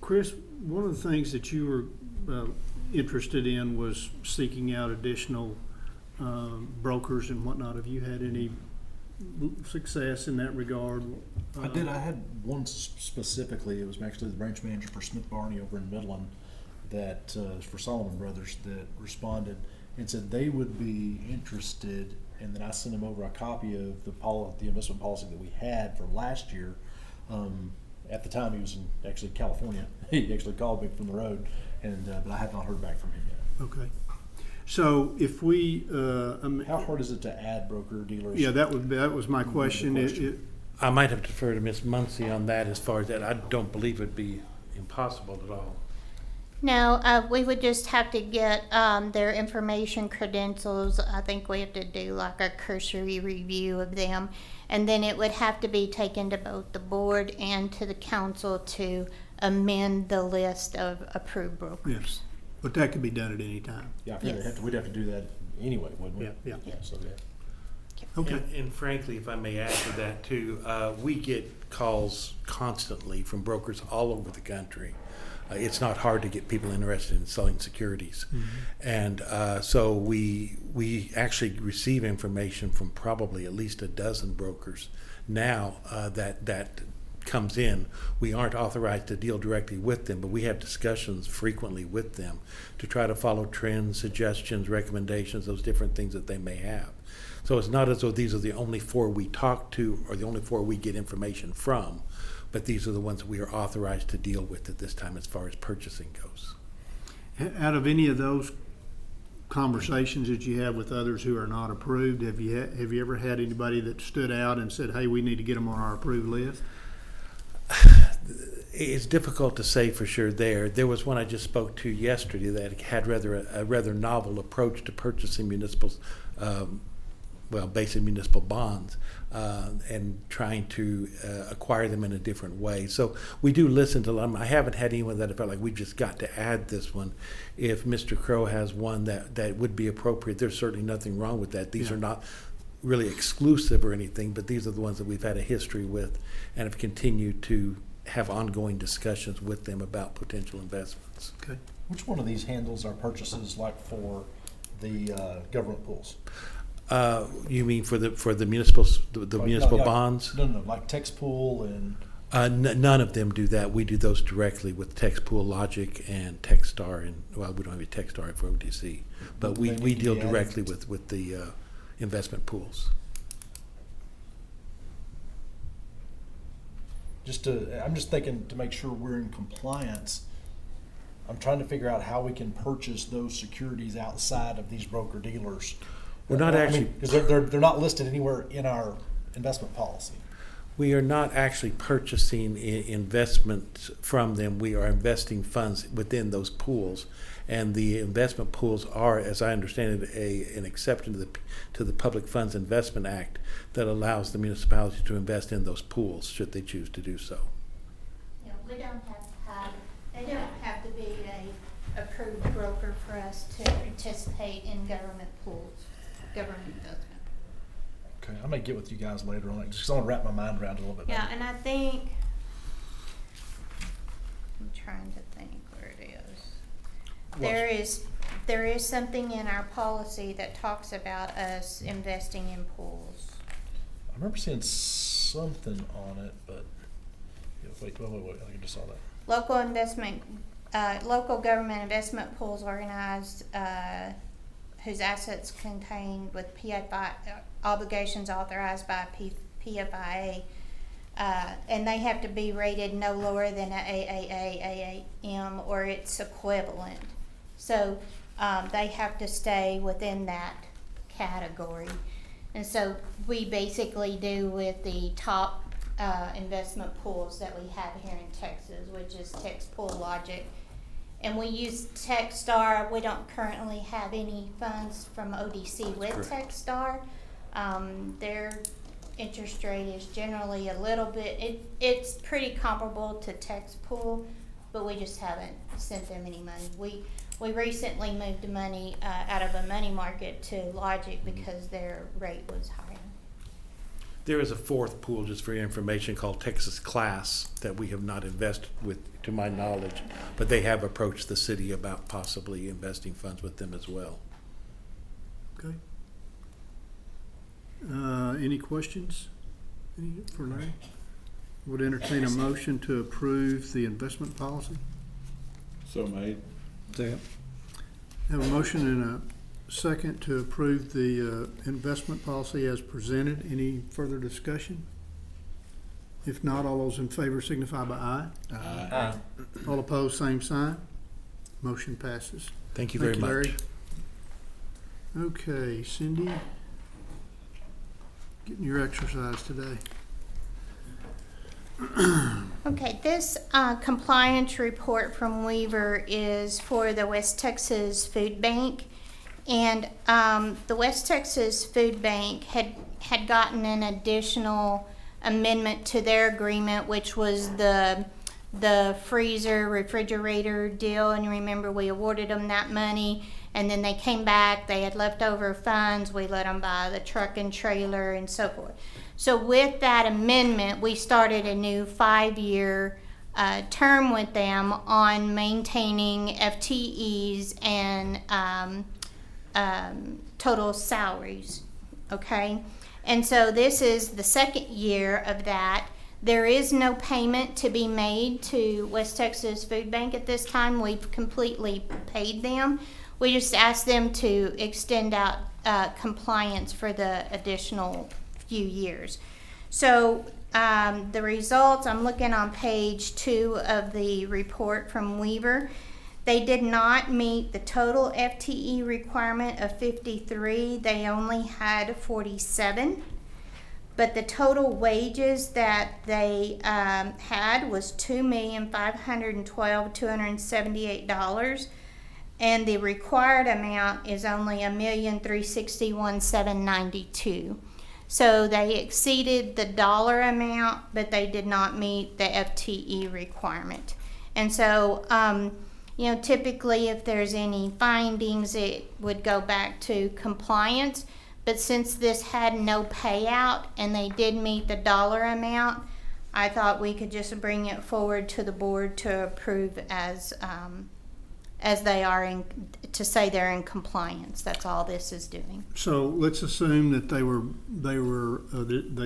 Chris, one of the things that you were interested in was seeking out additional brokers and whatnot. Have you had any success in that regard? I did. I had one specifically. It was actually the branch manager for Smith Barney over in Midland, that for Solomon Brothers, that responded and said they would be interested. And then I sent him over a copy of the investment policy that we had for last year. At the time, he was in actually California. He actually called me from the road, and but I have not heard back from him yet. Okay. So if we, how hard is it to add broker dealers? Yeah, that was my question. I might have to defer to Ms. Muncy on that. As far as that, I don't believe it'd be impossible at all. No, we would just have to get their information credentials. I think we have to do like a cursory review of them, and then it would have to be taken to both the board and to the council to amend the list of approved brokers. Yes. But that could be done at any time. Yeah, I think we'd have to do that anyway, wouldn't we? Yeah. So Okay. And frankly, if I may add to that too, we get calls constantly from brokers all over the country. It's not hard to get people interested in selling securities. Mm-hmm. And so we actually receive information from probably at least a dozen brokers now that comes in. We aren't authorized to deal directly with them, but we have discussions frequently with them to try to follow trends, suggestions, recommendations, those different things that they may have. So it's not as though these are the only 4 we talk to or the only 4 we get information from, but these are the ones that we are authorized to deal with at this time as far as purchasing goes. Out of any of those conversations that you have with others who are not approved, have you ever had anybody that stood out and said, hey, we need to get them on our approved list? It's difficult to say for sure there. There was one I just spoke to yesterday that had a rather novel approach to purchasing municipals, basically municipal bonds, and trying to acquire them in a different way. So we do listen to them. I haven't had anyone that I felt like we just got to add this one. If Mr. Crow has one that would be appropriate, there's certainly nothing wrong with that. These are not really exclusive or anything, but these are the ones that we've had a history with and have continued to have ongoing discussions with them about potential investments. Okay. which one of these handles our purchases like for the government pools? You mean for the municipal municipal bonds? No, like TexPool and. None of them do that. We do those directly with TexPool, Logic, and Techstar. And well, we don't have a Techstar for ODC, but we deal directly with the investment pools. I'm just thinking to make sure we're in compliance. I'm trying to figure out how we can purchase those securities outside of these broker dealers. We're not actually because they're not listed anywhere in our investment policy. We are not actually purchasing investments from them. We are investing funds within those pools. And the investment pools are, as I understand it, an exception to the Public Funds Investment Act that allows the municipality to invest in those pools should they choose to do so. Yeah, we don't they don't have to be a approved broker for us to participate in government pools, government investment. Okay, I may get with you guys later on it, just 'cause I want to wrap my mind around it a little bit Yeah, better. and I think, I'm trying to think where it is. There is something in our policy that talks about us investing in pools. I remember seeing something on it, but, yeah, wait, I just saw that. Local government investment pools organized, whose assets contained with PFI, obligations authorized by PFIA, and they have to be rated no lower than a AAA, AAM, or its equivalent. So, they have to stay within that category. And so we basically do with the top investment pools that we have here in Texas, which is Tex Pool Logic. And we use Techstar. We don't currently have any funds from ODC with Techstar. Their interest rate is generally a little bit, it's pretty comparable to Tex Pool, but we just haven't sent them any money. We recently moved the money out of a money market to Logic because their rate was higher. There is a fourth pool, just for your information, called Texas Class that we have not invested with, to my knowledge, but they have approached the city about possibly investing funds with them as well. Okay. Any questions for Larry? Would entertain a motion to approve the investment policy. So made. Second. Have a motion and a second to approve the investment policy as presented. Any further discussion? If not, all those in favor signify by aye. Aye. All opposed, same sign. Motion passes. Thank you very much. Larry. Okay, Cindy, getting your exercise today. Okay, this compliance report from Weaver is for the West Texas Food Bank. And the West Texas Food Bank had gotten an additional amendment to their agreement, which was the freezer refrigerator deal. And remember, we awarded them that money, and then they came back, they had leftover funds, we let them buy the truck and trailer and so forth. So with that amendment, we started a new 5-year term with them on maintaining FTEs and total salaries, okay? And so this is the second year of that. There is no payment to be made to West Texas Food Bank at this time. We've completely paid them. We just asked them to extend out compliance for the additional few years. So the results, I'm looking on page 2 of the report from Weaver. They did not meet the total FTE requirement of 53. They only had 47. But the total wages that they had was $2,512,278, and the required amount is only $1,361,792. So they exceeded the dollar amount, but they did not meet the FTE requirement. And so, you know, typically if there's any findings, it would go back to compliance. But since this had no payout and they did meet the dollar amount, I thought we could just bring it forward to the board to approve as they are to say they're in compliance. That's all this is doing. So let's assume that they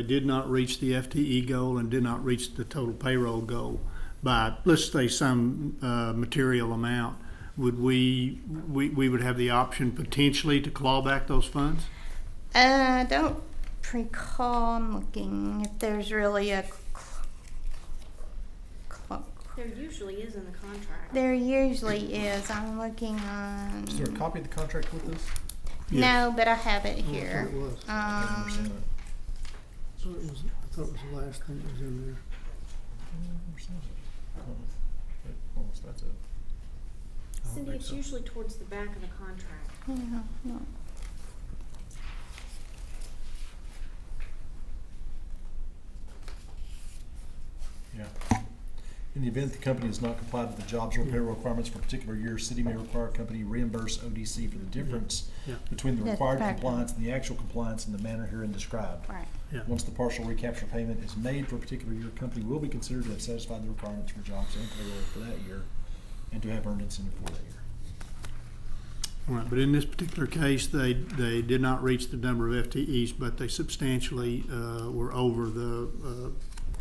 did not reach the FTE goal and did not reach the total payroll goal by, let's say, some material amount. Would we would have the option potentially to claw back those funds? I don't recall. I'm looking if there's really a. There usually is in the contract. There usually is. I'm looking on. Is there a copy of the contract with this? No, but I have it Oh, I thought here. it was. I've never seen it. I thought it was the last thing that was in there. Cindy, it's usually towards the back of the contract. Yeah, no. Yeah. In the event the company has not complied with the jobs or payroll requirements for a particular year, city may require a company reimburse ODC for the difference Yeah. between the That's required correct. compliance and the actual compliance in the manner herein described. Right. Yeah. Once the partial recapture payment is made for a particular year, company will be considered to have satisfied the requirements for jobs and payroll for that year and to have earned incentive for that year. All right, but in this particular case, they did not reach the number of FTEs, but they substantially were over the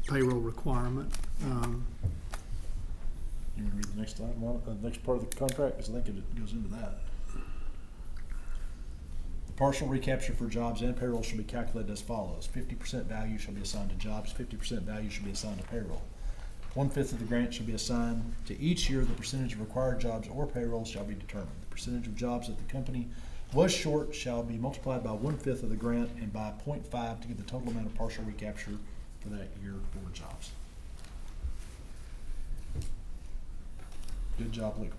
payroll requirement. You want to read the next item, the next part of the contract, because I think it goes into that. Partial recapture for jobs and payroll shall be calculated as follows. 50% value shall be assigned to jobs, 50% value shall be assigned to payroll. 1/5 of the grant shall be assigned to each year. The percentage of required jobs or payroll shall be determined. The percentage of jobs that the company was short shall be multiplied by 1/5 of the grant and by 0.5 to give the total amount of partial recapture for that year for jobs. Good job, legal.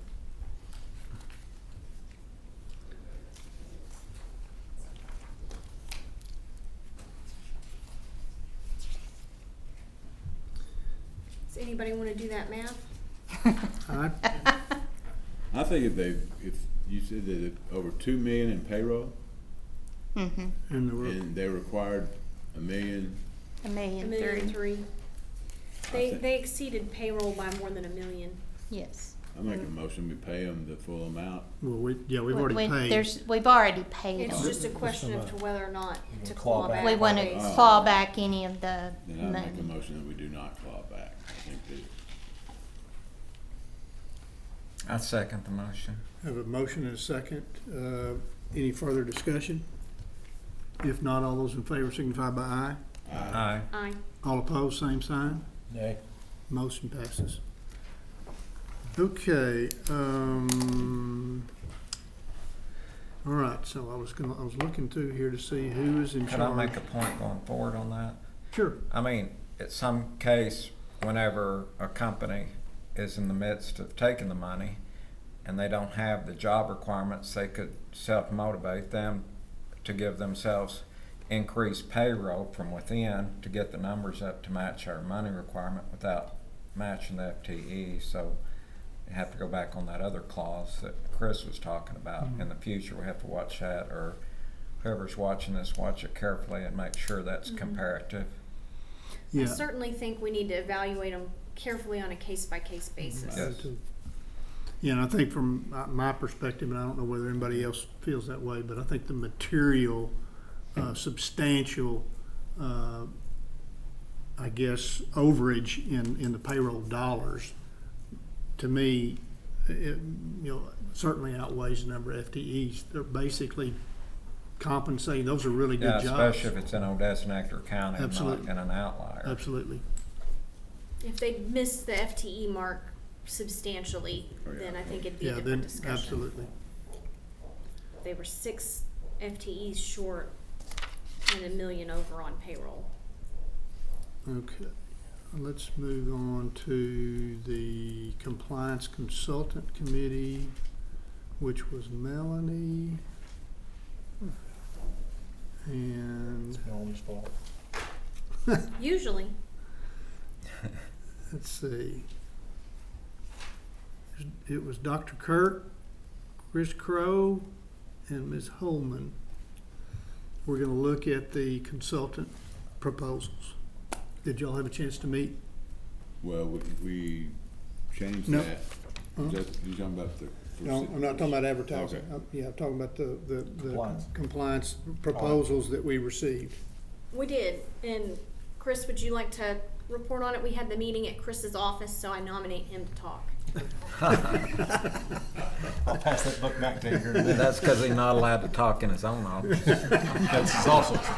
Does anybody want to do that math? I think if you said that over 2 million in payroll, Mm-hmm. and they required $1 million, $1.3 million. $1,000,003. They exceeded payroll by more than $1 million. Yes. I make a motion we pay them the full amount. Well, we've already paid. We've already paid It's them. just a question of to whether or not to claw claw back. back. We want what to they- claw back any of the Then I make a money. motion that we do not claw back. I think that I second the motion. Have a motion and a second. Any further discussion? If not, all those in favor signify by aye. Aye. Aye. All opposed, same sign. Nay. Motion passes. Okay, all right, so I was looking through here to see who is in Can I charge. make a point going forward on that? Sure. I mean, at some case, whenever a company is in the midst of taking the money and they don't have the job requirements, they could self-motivate them to give themselves increased payroll from within to get the numbers up to match our money requirement without matching the FTE. So you have to go back on that other clause that Chris was talking about. Mm-hmm. In the future, we have to watch that, or whoever's watching this, watch it carefully and make sure that's comparative. Yeah. I certainly think we need to evaluate them carefully on a case-by-case basis. Yes. Yeah, and I think from my perspective, and I don't know whether anybody else feels that way, but I think the material, substantial, I guess, overage in the payroll dollars, to me, certainly outweighs the number of FTEs. They're basically compensating. Those are really good jobs. Especially if it's in Odessa and Ector County and not Absolutely. in an outlier. Absolutely. If they missed the FTE mark substantially, then I think it'd be a Yeah, different then, discussion. absolutely. They were 6 FTEs short and $1 million over on payroll. Okay, let's move on to the Compliance Consultant Committee, which was Melanie. And It's Melanie's fault. Usually. let's see. It was Dr. Kirk, Chris Crow, and Ms. Holman. We're going to look at the consultant proposals. Did y'all have a chance to meet? well, we changed No. that. Huh? You're talking about the. No, I'm not talking about advertising. Okay. Yeah, I'm talking about the Compliance. compliance proposals that we received. We did. And Chris, would you like to report on it? We had the meeting at Chris's office, so I nominate him to talk. I'll pass that book back to you here in a minute. That's because he's not allowed to talk in his own office. That's also true.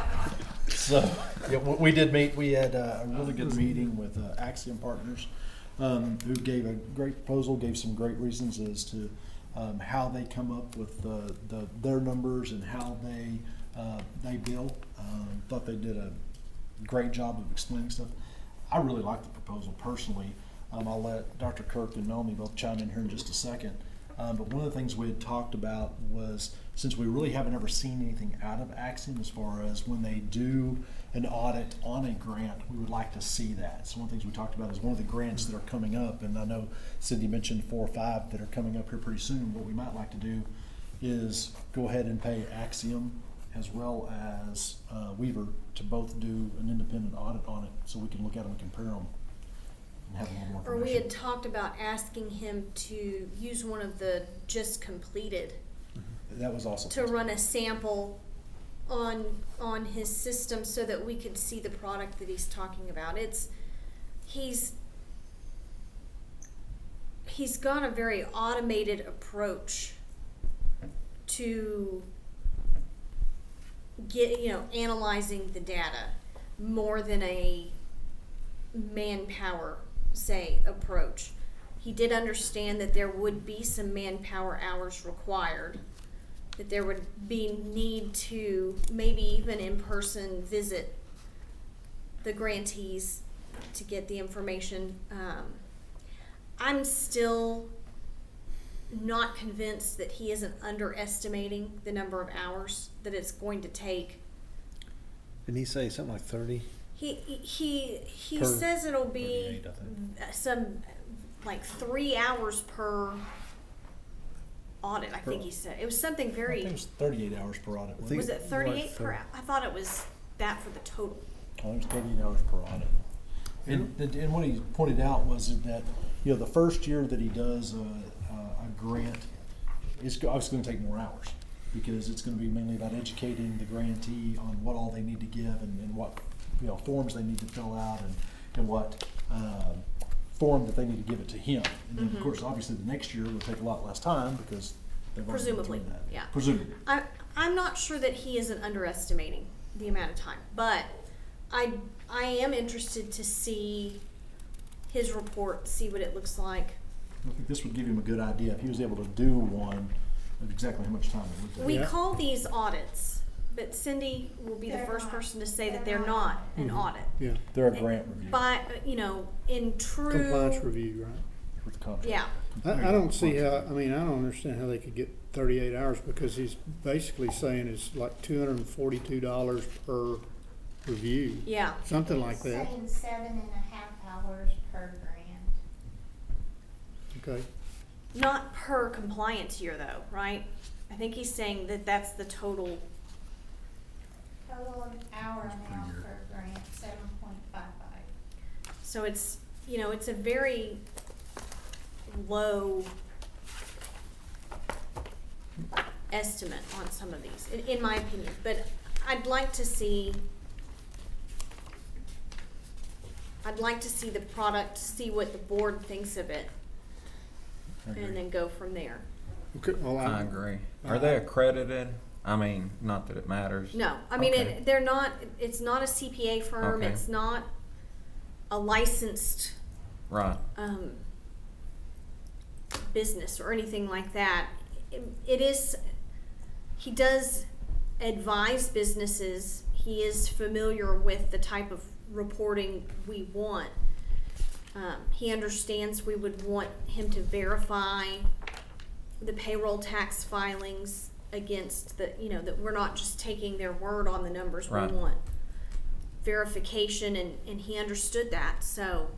So, yeah, we did meet. We had a really good meeting with Axiom Partners, who gave a great proposal, gave some great reasons as to how they come up with their numbers and how they bill. Thought they did a great job of explaining stuff. I really like the proposal personally. I'll let Dr. Kirk and Melanie both chime in here in just a second. But one of the things we had talked about was, since we really haven't ever seen anything out of Axiom as far as when they do an audit on a grant, we would like to see that. So one of the things we talked about is one of the grants that are coming up, and I know Cindy mentioned 4 or 5 that are coming up here pretty soon. What we might like to do is go ahead and pay Axiom as well as Weaver to both do an independent audit on it, so we can look at them and compare them and have a little more Or information. we had talked about asking him to use one of the just completed That was also to run a sample on his system so that we could see the product that he's talking about. He's got a very automated approach to analyzing the data more than a manpower, say, approach. He did understand that there would be some manpower hours required, that there would be need to maybe even in person visit the grantees to get the information. I'm still not convinced that he isn't underestimating the number of hours that it's going to take. Didn't he say something like 30? He Per says it'll be 38, I think. some like 3 hours per audit. I think he said it was something I think very. it was 38 hours per audit. I think- Was it 38 like per? I thought it was that for the total. I think it was 38 hours per audit. And what he pointed out was that, the first year that he does a grant, it's obviously going to take more hours, because it's going to be mainly about educating the grantee on what all they need to give and what forms they need to fill out and what form that they need to give it to him. And then, of course, obviously the next year will take a lot less time because they've already been Presumably, through that. yeah. Presumably. I'm not sure that he isn't underestimating the amount of time, but I am interested to see his report, see what it looks like. I think this would give him a good idea if he was able to do one of exactly how much time it would take. We call these audits, but Cindy will be the first person to say that they're not an audit. Yeah, They're a grant review But, in true. compliance review, right? with the contract. Yeah. I don't see how, I don't understand how they could get 38 hours, because he's basically saying it's like $242 per review. Yeah. Something like that. Saying 7.5 hours per grant. Okay. Not per compliance year though, right? I think he's saying that that's the total. Total hour amount per grant, 7.55. So it's, it's a very low estimate on some of these, in my opinion. But I'd like to see the product, see what the board thinks of it, and then go from there. Okay, well, I agree. Are they accredited? Not that it matters. No, Okay. they're not. It's not a CPA firm. Okay. It's not a licensed Right. business or anything like that. It is. He does advise businesses. He is familiar with the type of reporting we want. He understands we would want him to verify the payroll tax filings against that we're not just taking their word on the numbers. Right. We want verification, and he understood that. So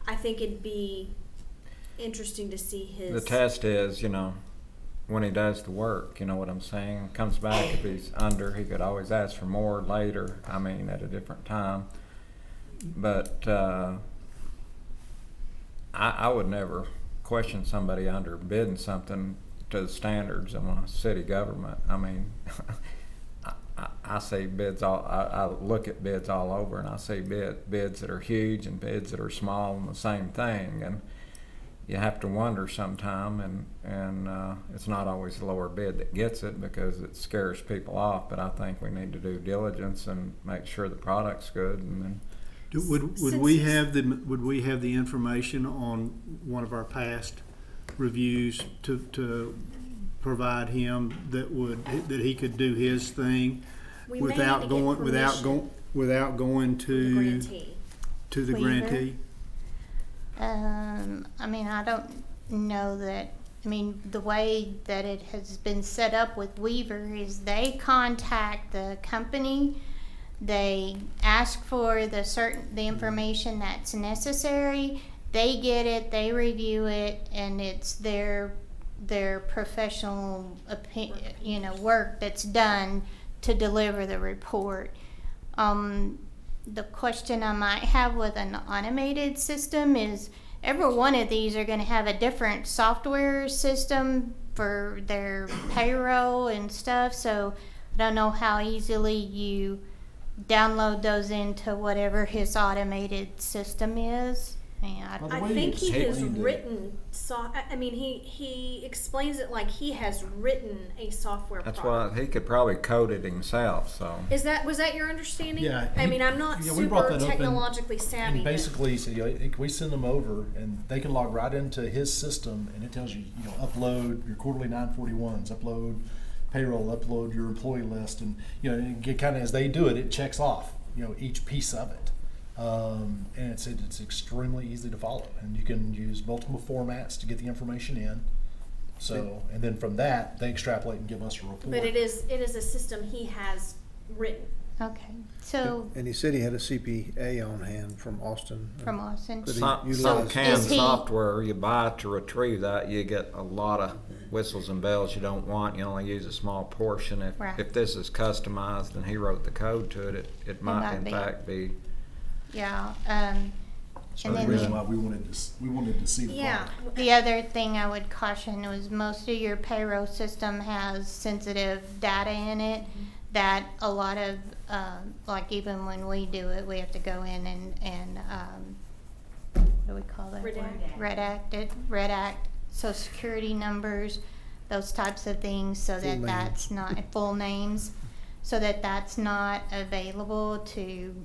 I think it'd be interesting to see his. The test is, when he does the work, you know what I'm saying? Comes back, if he's under, he could always ask for more later, at a different time. But I would never question somebody under bidding something to the standards of a city government. I see bids I look at bids all over, and I see bids that are huge and bids that are small and the same thing, and you have to wonder sometime, and it's not always the lower bid that gets it, because it scares people off. But I think we need to do diligence and make sure the product's good, and then. Would we have the information on one of our past reviews to provide him that he could do his thing? We may without need to get going, permission without going from the to, grantee. to the Weaver. grantee? I mean, I don't know that, I mean, the way that it has been set up with Weaver is they contact the company, they ask for the information that's necessary, they get it, they review it, and it's their professional work that's done to deliver the report. The question I might have with an automated system is every one of these are going to have a different software system for their payroll and stuff, so I don't know how easily you download those into whatever his automated system is. I think he has written he explains it like he has written a software That's product. why he could probably code it himself, so. Was that your understanding? Yeah, I mean, I'm not we brought super that up technologically savvy. And basically, so, we send them over, and they can log right into his system, and it tells you, upload your quarterly 941s, upload payroll, upload your employee list, and kind of as they do it, it checks off each piece of it. And it's extremely easy to follow, and you can use multiple formats to get the information in. So, and then from that, they extrapolate and give us a report. But it is a system he has written. Okay, so And he said he had a CPA on hand from Austin. from Austin. Could he Some utilize- canned Is he- software you buy to retrieve that, you get a lot of whistles and bells you don't want. You only use a small portion. Right. If this is customized and he wrote the code to it, it might might in be. fact be. Yeah, So and that's then the reason why we wanted to see the Yeah. product. the other thing I would caution was most of your payroll system has sensitive data in it that a lot of, like even when we do it, we have to go in and what do we call that? Redact Social Security numbers, those types of things, so Full that names. that's not, full names, so that that's not available to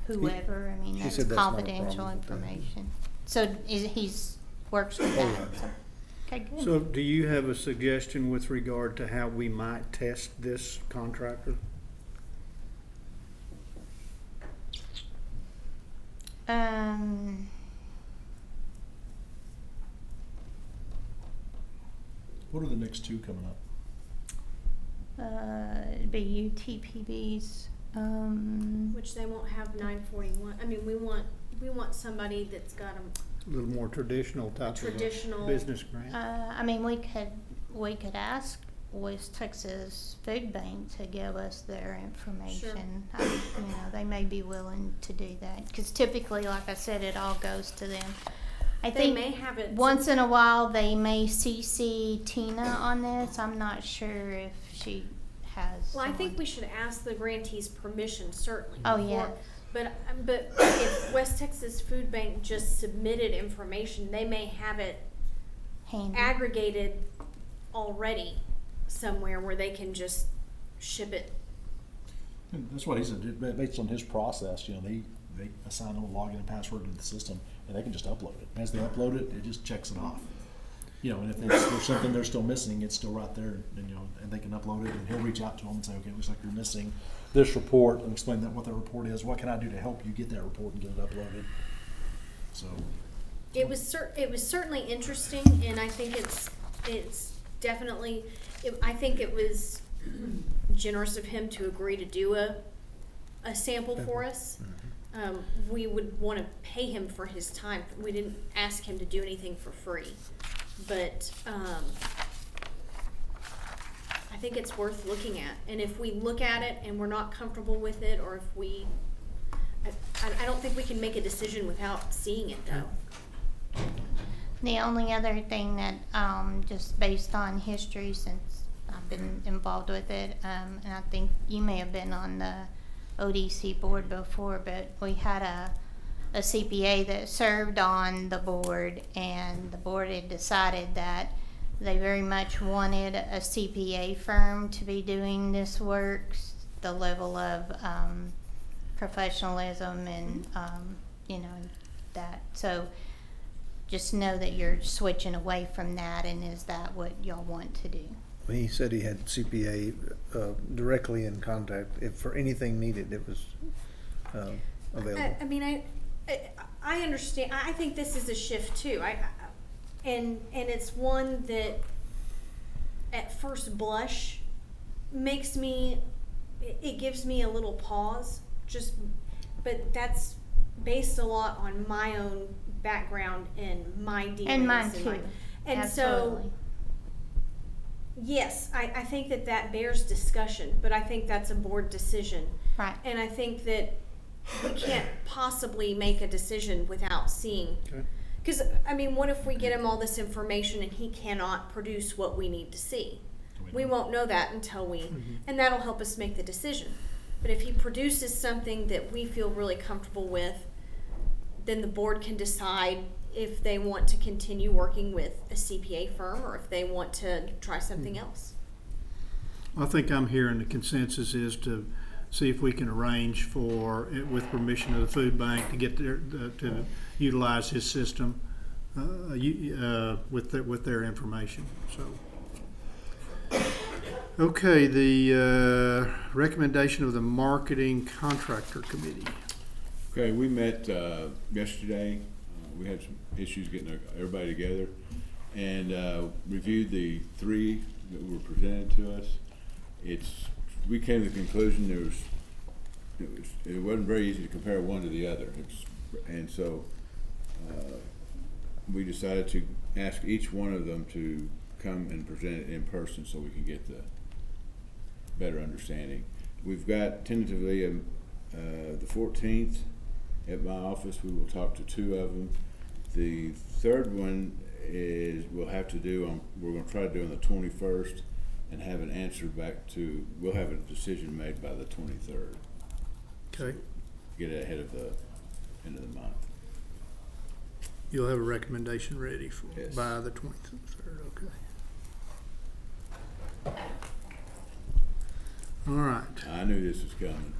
whoever. I mean, He that's said that's not a confidential problem with that. information. So he's works with that. So. Okay, good. So do you have a suggestion with regard to how we might test this contractor? What are the next two coming up? It'd be UTPBs. Which they won't have 941. I mean, we want somebody that's got A little more traditional type Traditional. of a business grant? I mean, we could ask West Texas Food Bank to give us their information. They may be willing to do that, because typically, like I said, it all goes to them. I They think may have it once in a while they may CC Tina on this. I'm not sure if she has. Well, I think someone. we should ask the grantees permission, certainly. Oh, before- yeah. But if West Texas Food Bank just submitted information, they may have it Handy. aggregated already somewhere where they can just ship it. And that's what he said. Based on his process, they assign them a login and password to the system, and they can just upload it. As they upload it, it just checks it off. And if there's something they're still missing, it's still right there, and they can upload it, and he'll reach out to them and say, okay, it looks like you're missing this report, and explain what the report is. What can I do to help you get that report and get it uploaded? So. It was certainly interesting, and I think it's definitely. I think it was generous of him to agree to do a sample for us. We would want to pay him for his time. We didn't ask him to do anything for free, but I think it's worth looking at. And if we look at it and we're not comfortable with it, or if I don't think we can make a decision without seeing it, though. The only other thing that, just based on history, since I've been involved with it, and I think you may have been on the ODC board before, but we had a CPA that served on the board, and the board had decided that they very much wanted a CPA firm to be doing this work, the level of professionalism and, that. So just know that you're switching away from that, and is that what y'all want to do? He said he had CPA directly in contact. If for anything needed, it was available. I mean, I understand. I think this is a shift too. And it's one that, at first blush, makes me. It gives me a little pause. But that's based a lot on my own background and my dealings. And mine too. And Absolutely. so, yes, I think that bears discussion, but I think that's a board decision. Right. And I think that we can't possibly make a decision without seeing. Because, I mean, what if we get him all this information and he cannot produce what we need to see? We won't know that until and that'll help us make the decision. But if he produces something that we feel really comfortable with, then the board can decide if they want to continue working with a CPA firm or if they want to try something else. I think I'm hearing the consensus is to see if we can arrange for, with permission of the food bank, to get to utilize his system with their information. So, okay, the recommendation of the marketing contractor committee. Okay, we met yesterday. We had some issues getting everybody together and reviewed the three that were presented to us. We came to the conclusion it wasn't very easy to compare one to the other. And so we decided to ask each one of them to come and present it in person so we can get the better understanding. We've got tentatively the 14th at my office. We will talk to two of them. The third one we'll have to do we're going to try to do on the 21st and have an answer back we'll have a decision made by the 23rd. Okay. Get it ahead of the end of the month. You'll have a recommendation ready Yes. by the 23rd, okay. All right. I knew this was coming.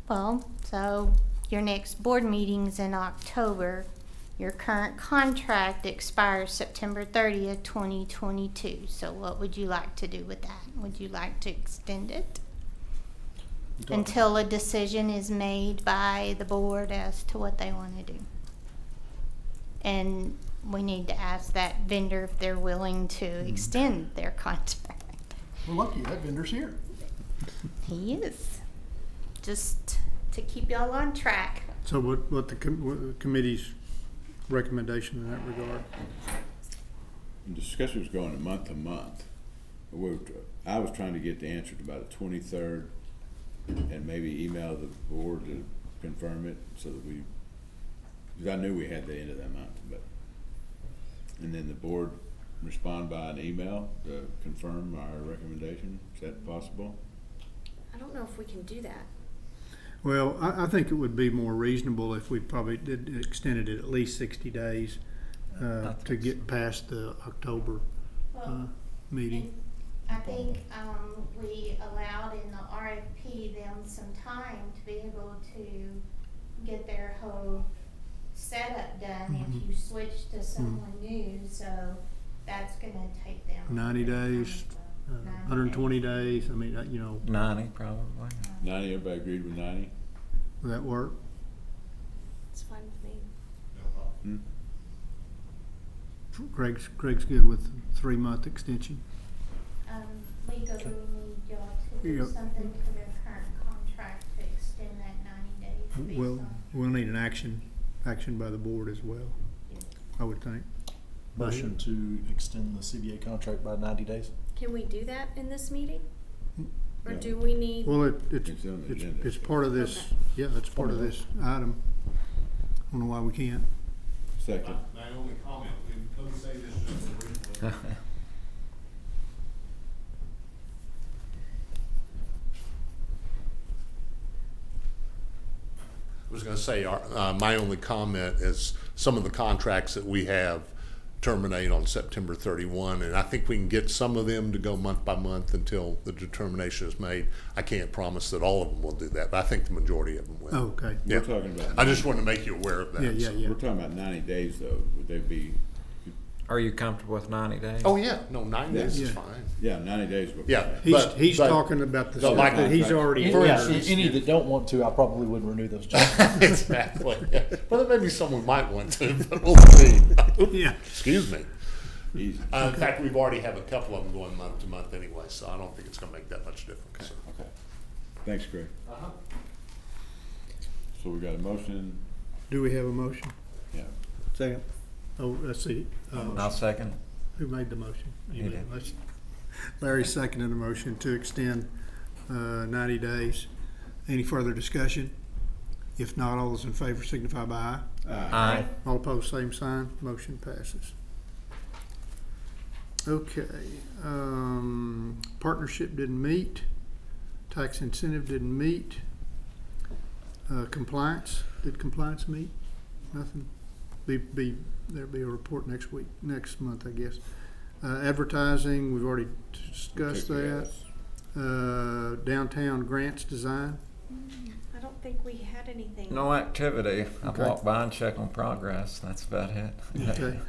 Well, so your next board meeting's in October. Your current contract expires September 30th, 2022. So what would you like to do with that? Would you like to extend it until a decision is made by the board as to what they want to do? And we need to ask that vendor if they're willing to extend their contract. We're lucky that vendor's here. He is. Just to keep y'all on track. So what the committee's recommendation in that regard? The discussion was going month to month. I was trying to get the answer by the 23rd and maybe email the board to confirm it so that because I knew we had the end of that month, and then the board respond by an email to confirm our recommendation. Is that possible? I don't know if we can do that. Well, I think it would be more reasonable if we probably extended it at least 60 days to get past the October meeting. I think we allowed in the RFP them some time to be able to get their whole setup done if you switch to someone new. So that's going to take them 90 days, 120 days. I mean, 90 probably. 90, everybody agreed with 90? Will that work? It's fine with me. Greg's good with 3-month extension. Legally, we need y'all to do something to their current contract to extend that 90 days. We'll need an action by the board as well, I would think. Motion to extend the CBA contract by 90 days. Can we do that in this meeting? Or do we need? Well, It's on the agenda. it's part of this, Okay. yeah, it's part of this item. I don't know why we can't. Second. My only comment, we couldn't say this just briefly. I was going to say, my only comment is some of the contracts that we have terminate on September 31, and I think we can get some of them to go month by month until the determination is made. I can't promise that all of them will do that, but I think the majority of them will. Oh, okay. Yeah. We're talking about. I just want to make you aware of that. Yeah. We're talking about 90 days though. Would they be Are you comfortable with 90 days? Oh, yeah, no, 9 days is Yeah. fine. Yeah, 90 days. would be Yeah. fine. He's but- talking about the the stuff like- that he's already. For Yeah, instance, any that don't want to, I probably wouldn't renew those jobs. Exactly. Well, there may be some we might want to, but we'll see. Yeah. Excuse me. Easy. In fact, we've already have a couple of them going month to month anyway, so I don't think it's gonna make that much difference. Okay. Thanks, Greg. Uh-huh. So we got a motion. Do we have a motion? Yeah. Second. Oh, let's see. I'll second. Who made the motion? You He did. did. Let's- Larry seconded the motion to extend 90 days. Any further discussion? If not, all those in favor signify by aye. Aye. All opposed, same sign. Motion passes. Okay. Partnership didn't meet. Tax incentive didn't meet. Compliance, did compliance meet? Nothing? There'll be a report next month, I guess. Advertising, we've already discussed that. Downtown grants design. I don't think we had anything. No activity. I Okay. walk by and check on progress. That's about it. Okay.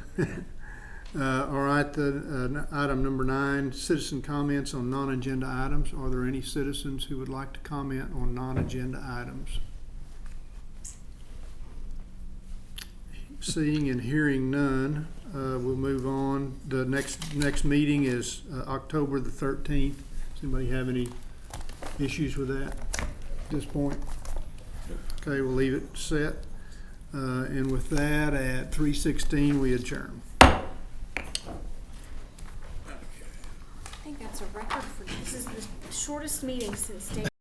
All right, item number 9, citizen comments on non-agenda items. Are there any citizens who would like to comment on non-agenda items? Seeing and hearing none, we'll move on. The next meeting is October the 13th. Does anybody have any issues with that at this point? Okay, we'll leave it set. And with that, at 3:16, we adjourn. I think that's a record for, this is the shortest meeting since day